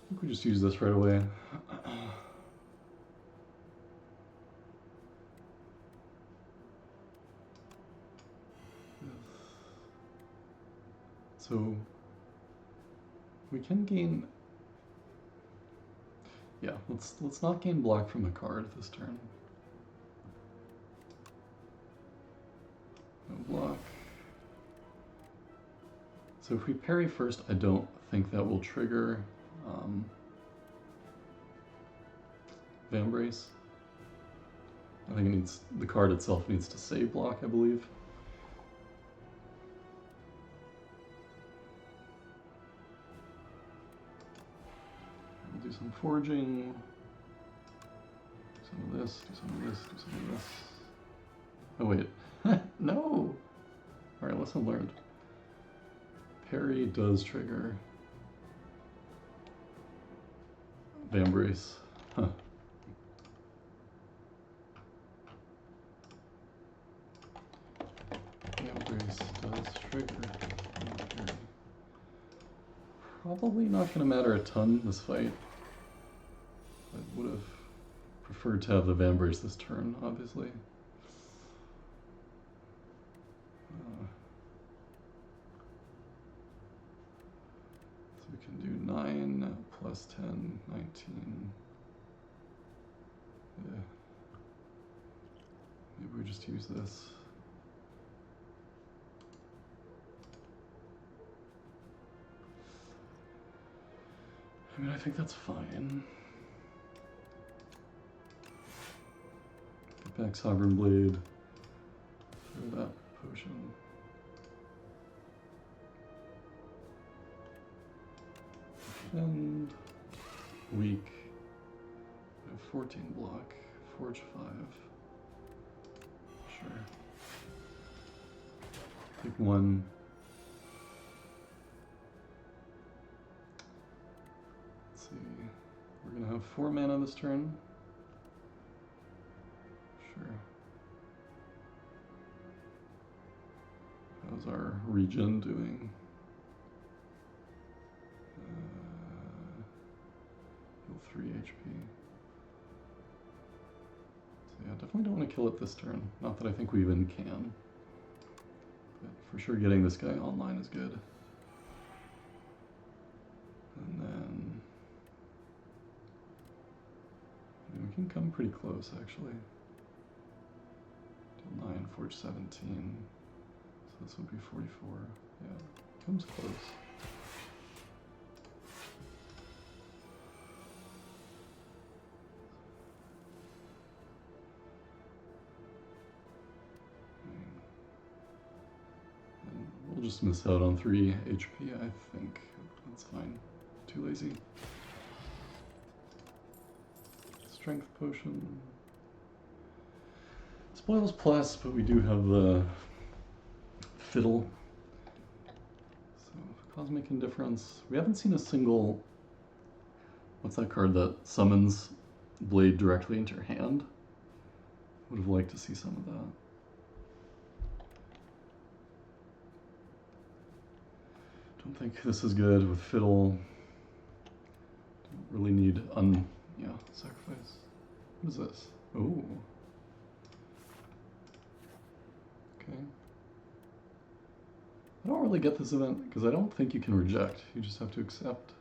I think we just use this right away. So we can gain. Yeah, let's not gain block from the card this turn. No block. So if we parry first, I don't think that will trigger Vambrace. I think it needs, the card itself needs to save block, I believe. We'll do some forging. Do some of this, do some of this, do some of this. Oh wait, no! Alright, lesson learned. Parry does trigger Vambrace. Huh. Vambrace does trigger. Probably not going to matter a ton this fight. I would have preferred to have the Vambrace this turn, obviously. So we can do 9 plus 10, 19. Yeah. Maybe we just use this. I mean, I think that's fine. Get back Sovereign Blade. Throw that potion. And weak. We have 14 block. Forge 5. Sure. Take 1. Let's see. We're gonna have 4 mana this turn. Sure. How's our Regent doing? Heal 3 HP. So yeah, definitely don't want to kill it this turn. Not that I think we even can. But for sure getting this guy online is good. And then we can come pretty close actually. Till 9, Forge 17. So this would be 44. Yeah, comes close. And we'll just miss out on 3 HP, I think. That's fine. Too lazy. Strength potion. Spoils plus, but we do have the Fiddle. So, Cosmic Indifference. We haven't seen a single... What's that card that summons Blade directly into your hand? Would have liked to see some of that. Don't think this is good with Fiddle. Don't really need sacrifice. What is this? Oh. Okay. I don't really get this event because I don't think you can reject. You just have to accept.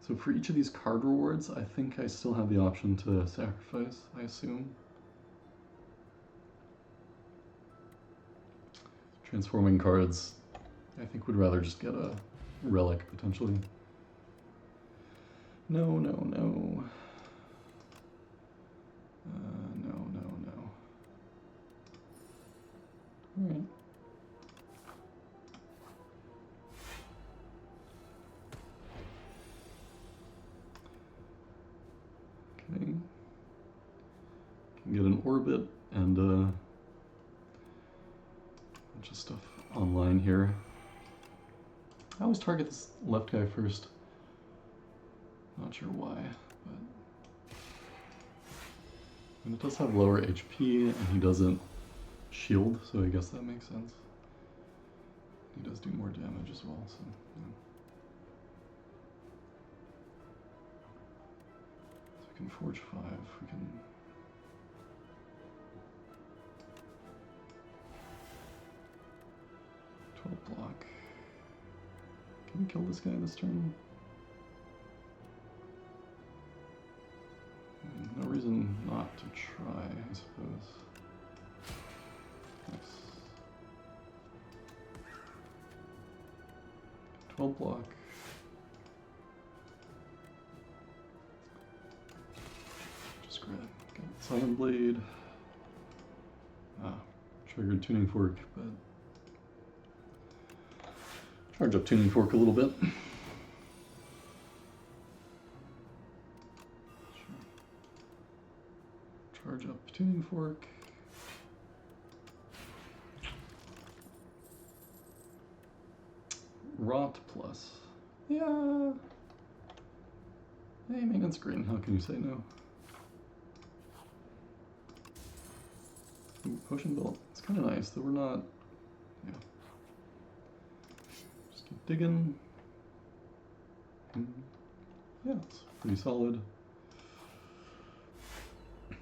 So for each of these card rewards, I think I still have the option to sacrifice, I assume. Transforming cards, I think would rather just get a relic, potentially. No. No. Alright. Okay. Can get an orbit and a bunch of stuff online here. I always target this left guy first. Not sure why, but... And it does have lower HP, and he doesn't shield, so I guess that makes sense. He does do more damage as well, so... Yeah. So we can forge 5, we can... block. Can we kill this guy this turn? No reason not to try, I suppose. Nice. 12 block. Just grab. Got Silent Blade. Triggered Tuning Fork, but charge up Tuning Fork a little bit. Charge up Tuning Fork. Rot plus. Yeah. Hey, maintenance green. How can you say no? Ooh, potion belt. It's kind of nice that we're not. Yeah. Keep digging. Yeah, it's pretty solid.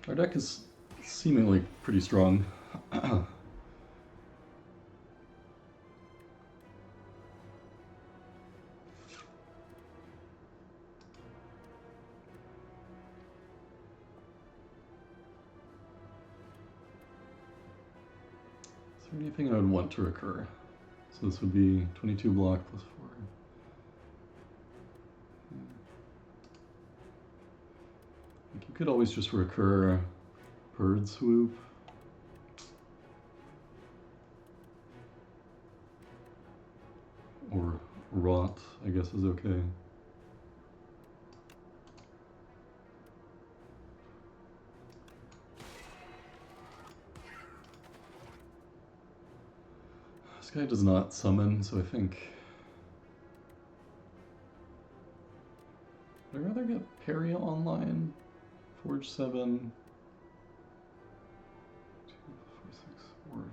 Our deck is seemingly pretty strong. Is there anything I would want to recur? So this would be 22 block plus 4. Like you could always just recur Bird Swoop. Or Rot, I guess is okay. This guy does not summon, so I think I'd rather get Parry online. Forge 7. 2, 4, 6, 4.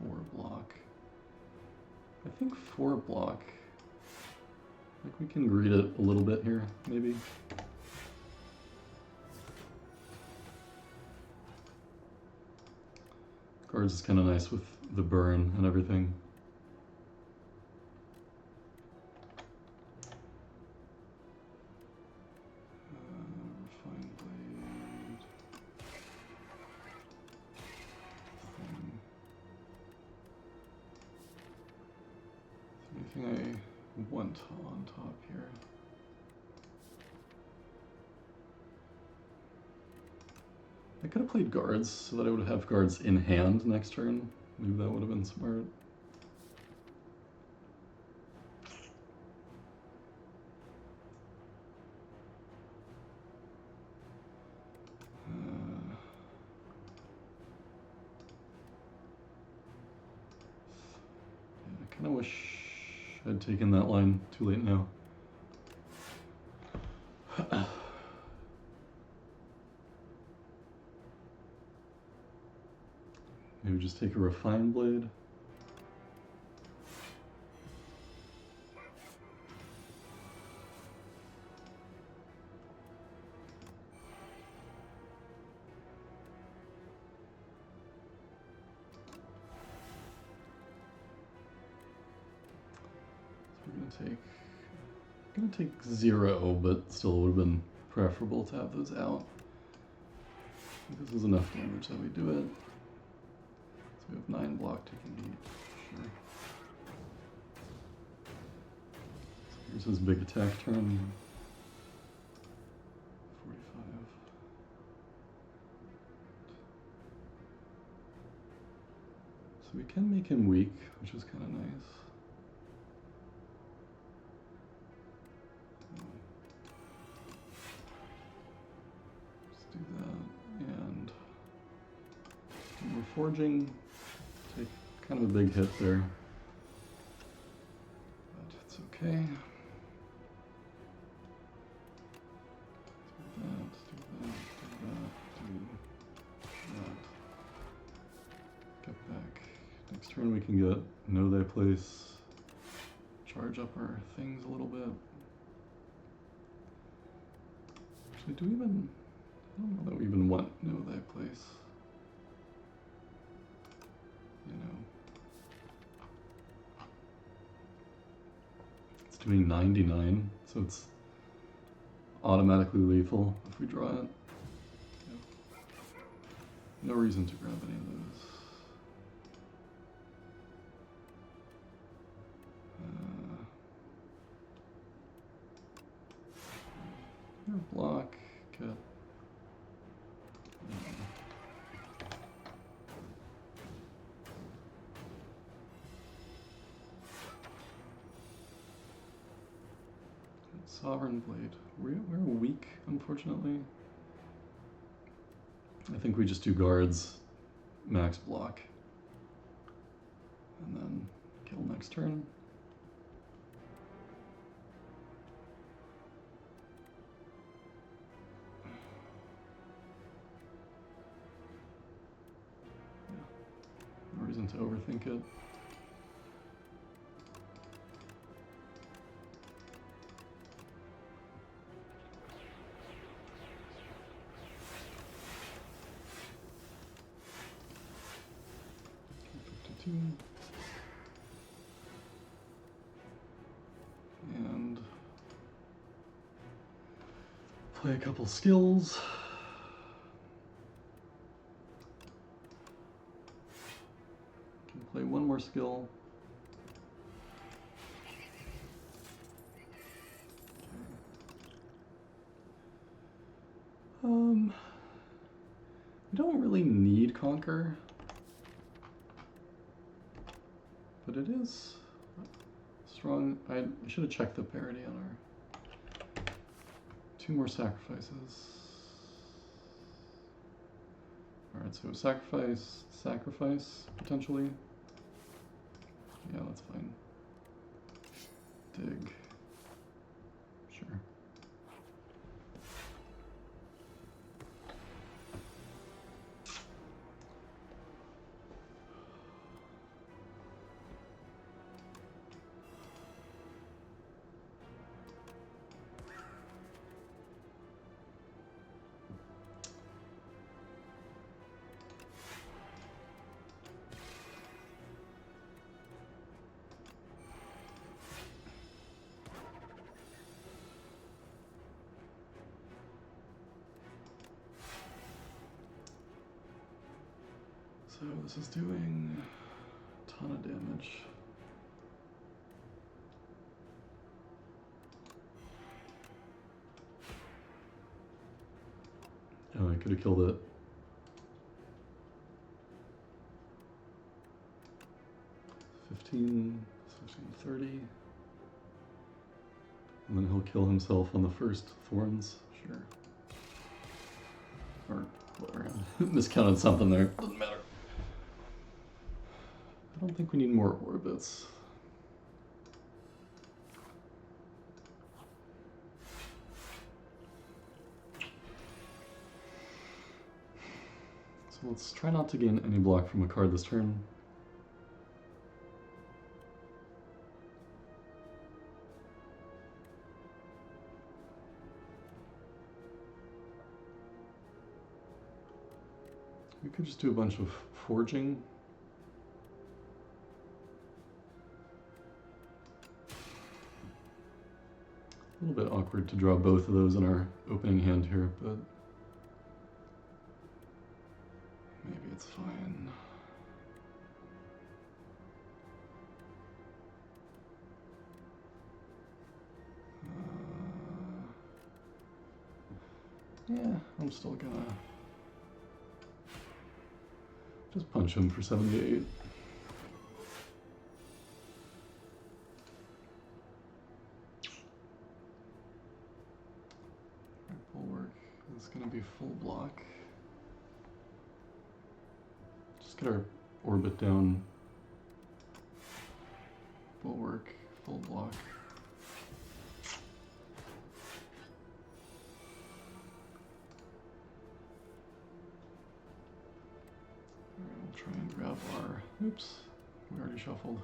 4 block. I think 4 block. Like we can greed it a little bit here, maybe. Guards is kind of nice with the burn and everything. Refined blade. Is there anything I want on top here? I could have played guards so that I would have guards in hand next turn. Maybe that would have been smart. Yeah, I kind of wish I'd taken that line. Too late now. Maybe just take a refined blade. So we're gonna take 0, but still would have been preferable to have those out. I think this is enough damage that we do it. So we have 9 block taking 8. Sure. So here's his big attack turn. 45. So we can make him weak, which is kind of nice. Let's do that, and we're forging. Take kind of a big hit there, but it's okay. Do that. Get back. Next turn we can get Know Thy Place. Charge up our things a little bit. Actually, do we even... I don't know that we even want Know Thy Place. You know. It's doing 99, so it's automatically lethal if we draw it. Yep. No reason to grab any of those. Block, get. Sovereign Blade. We're weak, unfortunately. I think we just do guards, max block, and then kill next turn. No reason to overthink it. And play a couple skills. Can play one more skill. We don't really need Conquer, but it is strong. I should have checked the parity on our 2 more sacrifices. Alright, so sacrifice, potentially. Yeah, that's fine. Dig. Sure. So this is doing a ton of damage. Oh, I could have killed it. $15, 30. And then he'll kill himself on the first thorns, sure. Or whatever. Miscounted something there. Doesn't matter. I don't think we need more orbits. So let's try not to gain any block from a card this turn. We could just do a bunch of forging. A little bit awkward to draw both of those in our opening hand here, but maybe it's fine. Yeah, I'm still gonna just punch him for 78. Bulwark is gonna be full block. Just get our orbit down. Bulwark, full block. We'll try and grab our, oops, we already shuffled.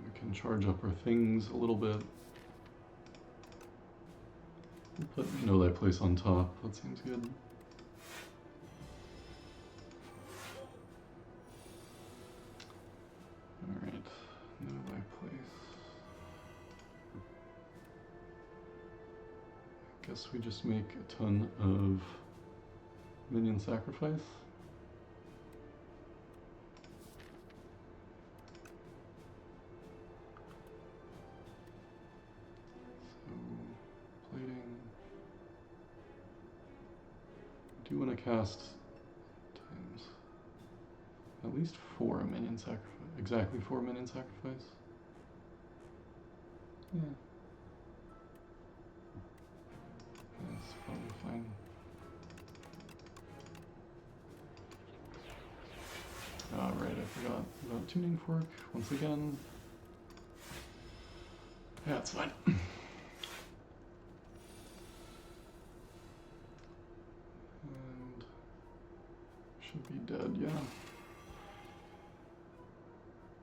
We can charge up our things a little bit. We'll put Know Thy Place on top, that seems good. Alright, Know Thy Place. Guess we just make a ton of minion sacrifice. So, plating. I do want to cast times at least 4 minion sacrifice. Exactly 4 minion sacrifice. Yeah. That's probably fine. Right, I forgot about tuning fork once again. Yeah, it's fine. And should be dead, yeah.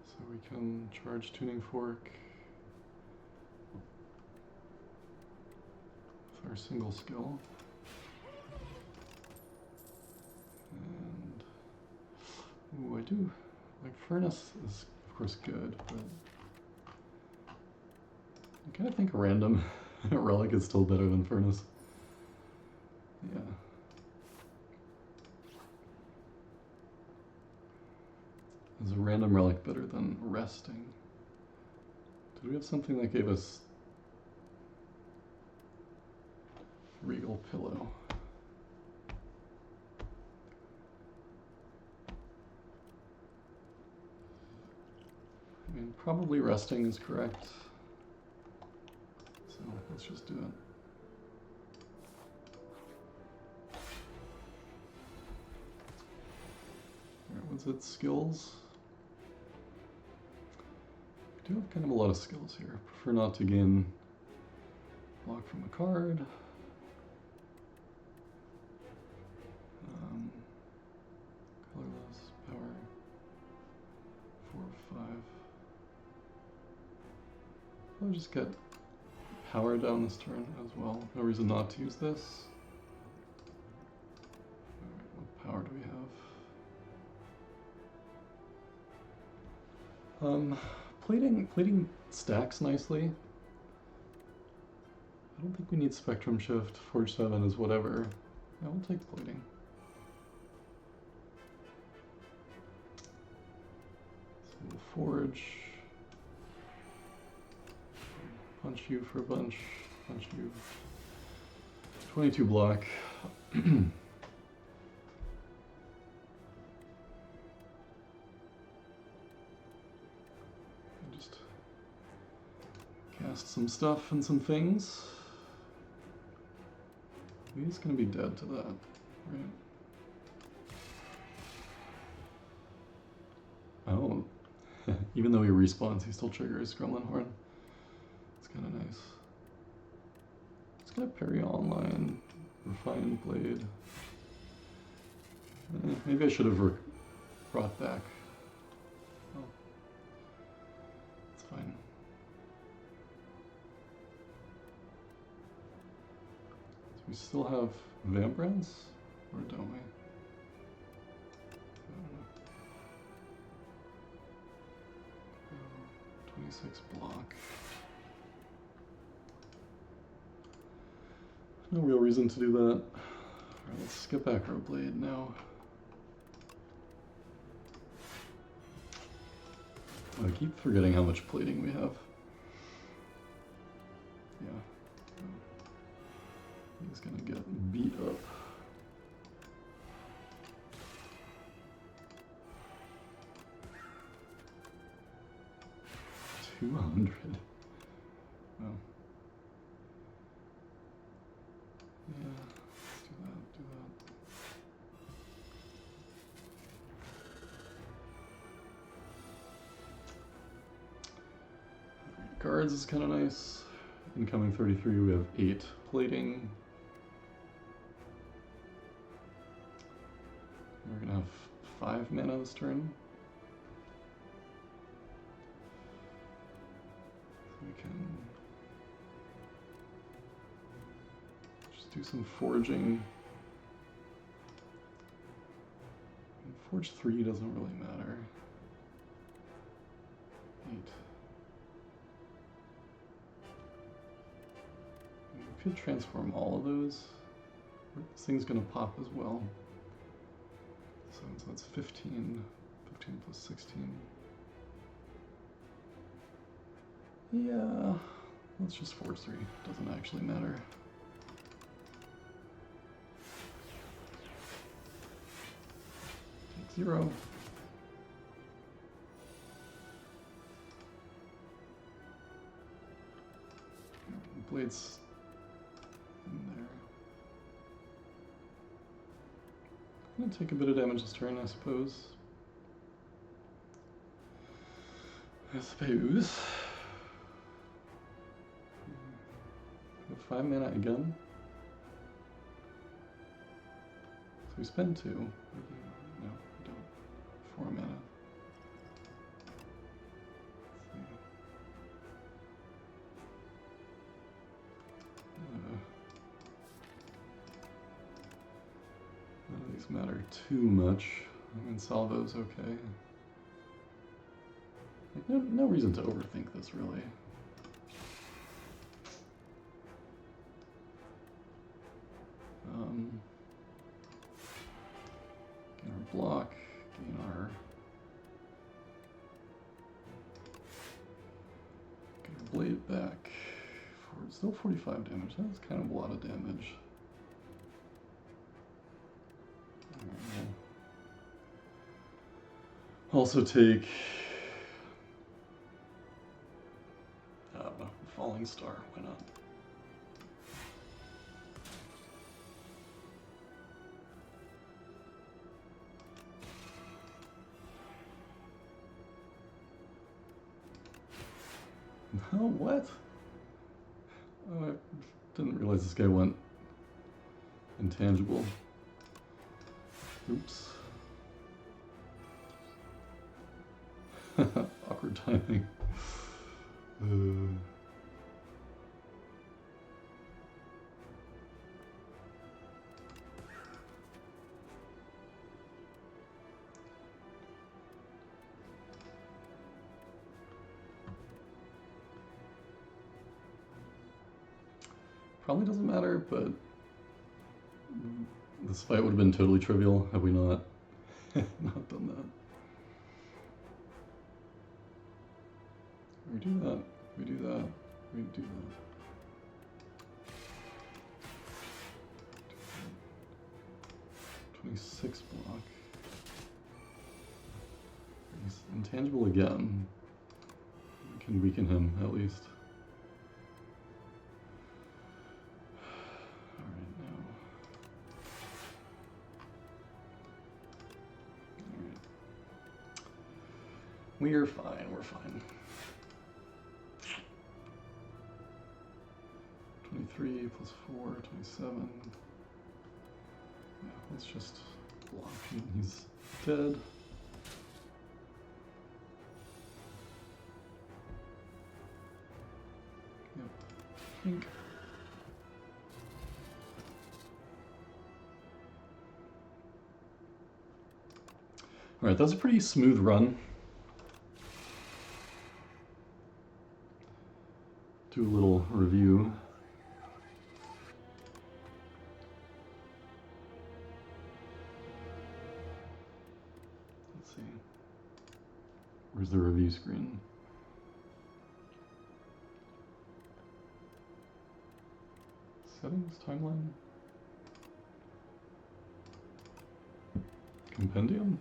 So we can charge tuning fork. our single skill. And ooh, I do like Furnace is of course good, but I kind of think a random relic is still better than Furnace. Yeah. Is a random relic better than resting? Did we have something that gave us Regal Pillow? I mean, probably resting is correct. So let's just do it. Alright, what's its skills? I do have kind of a lot of skills here. Prefer not to gain block from a card. Colorless, power, 4 or 5. I'll just get power down this turn as well. No reason not to use this. Alright, what power do we have? Plating stacks nicely. I don't think we need Spectrum Shift. Forge 7 is whatever. Yeah, we'll take plating. So we'll forge. Punch you for a bunch. Punch you. 22 block. Just cast some stuff and some things. He's gonna be dead to that, right? Oh, even though he respawns, he still triggers Gremlin Horn. It's kind of nice. It's gonna parry online, refined blade. Maybe I should have brought back. Oh, it's fine. So we still have Vambrans, or don't we? 26 block. No real reason to do that. Alright, let's skip Acro Blade now. I keep forgetting how much plating we have. Yeah. He's gonna get beat up. $200. Oh. Yeah, let's do that. Alright, guards is kind of nice. Incoming 33, we have 8 plating. We're gonna have 5 mana this turn. So we can just do some forging. And Forge 3 doesn't really matter. 8. We could transform all of those. This thing's gonna pop as well. So that's 15. 15 plus 16. Yeah, let's just forge 3. Doesn't actually matter. Take 0. Blades in there. I'm gonna take a bit of damage this turn, I suppose. I suppose. 5 mana again. So we spend 2. No, we don't. 4 mana. Let's see. matter too much. I mean, salvo's okay. Like, no reason to overthink this, really. Gain our block, gain our blade back. For still 45 damage. That's kind of a lot of damage. Also take Falling Star. Why not? No, what? Oh, I didn't realize this guy went intangible. Oops. Awkward timing. Probably doesn't matter, but this fight would have been totally trivial had we not not done that. We do that. We do that. We do that. 26 block. He's intangible again. We can weaken him at least. We're fine, we're fine. 23 plus 4, 27. Yeah, let's just block him. He's dead. Yep. Think. Alright, that's a pretty smooth run. Do a little review. Let's see. Where's the review screen? Settings, timeline? Compendium?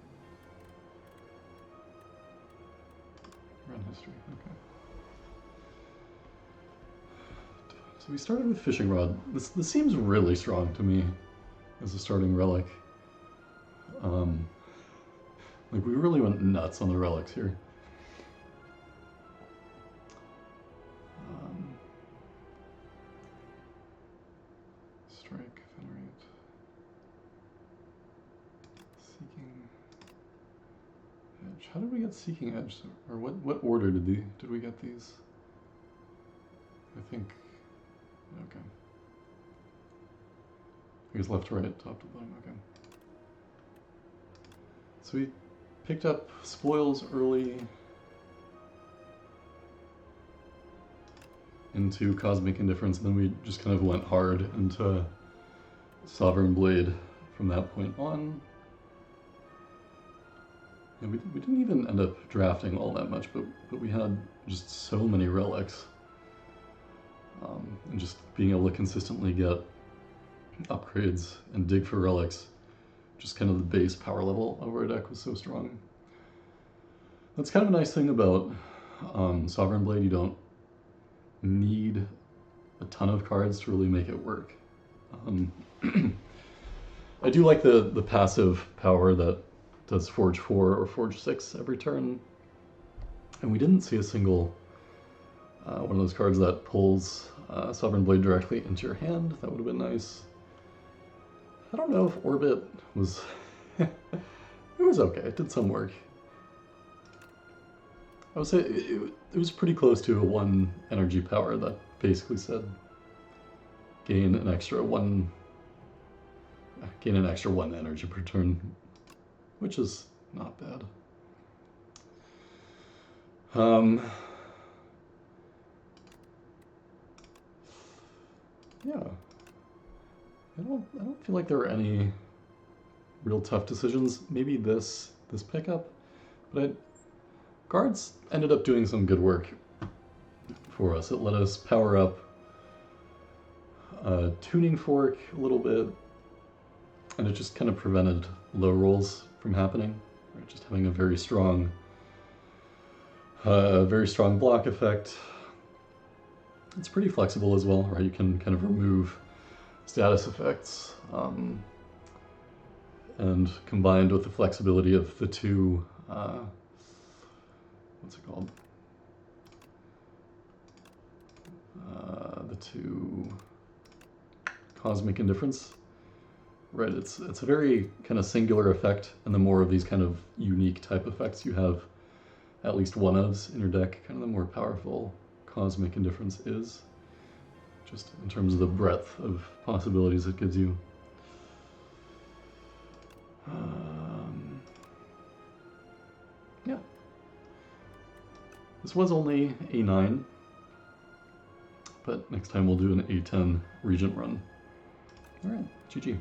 Run history, okay. So we started with Fishing Rod. This seems really strong to me as a starting relic. Like we really went nuts on the relics here. Strike, Venerate. Seeking Edge. How did we get Seeking Edge? Or what order did we get these? I think. Okay. I guess left to right, top to bottom, okay. So we picked up spoils early into Cosmic Indifference, and then we just kind of went hard into Sovereign Blade from that point on. And we didn't even end up drafting all that much, but we had just so many relics. And just being able to consistently get upgrades and dig for relics, just kind of the base power level of our deck was so strong. That's kind of a nice thing about Sovereign Blade. You don't need a ton of cards to really make it work. I do like the passive power that does Forge 4 or Forge 6 every turn. And we didn't see a single one of those cards that pulls Sovereign Blade directly into your hand. That would have been nice. I don't know if Orbit was... it was okay, it did some work. I would say it was pretty close to a 1 energy power that basically said gain an extra 1 gain an extra 1 energy per turn, which is not bad. Yeah. I don't feel like there are any real tough decisions. Maybe this pickup, but guards ended up doing some good work for us. It let us power up tuning fork a little bit, and it just kind of prevented low rolls from happening. Right? Just having a very strong block effect. It's pretty flexible as well, right? You can kind of remove status effects, and combined with the flexibility of the two, what's it called? The two cosmic indifference, right? It's a very kind of singular effect, and the more of these kind of unique type effects you have, at least one ofs in your deck, kind of the more powerful cosmic indifference is, just in terms of the breadth of possibilities it gives you. Yeah. This was only A9, but next time we'll do an A10 Regent run. All right, GG.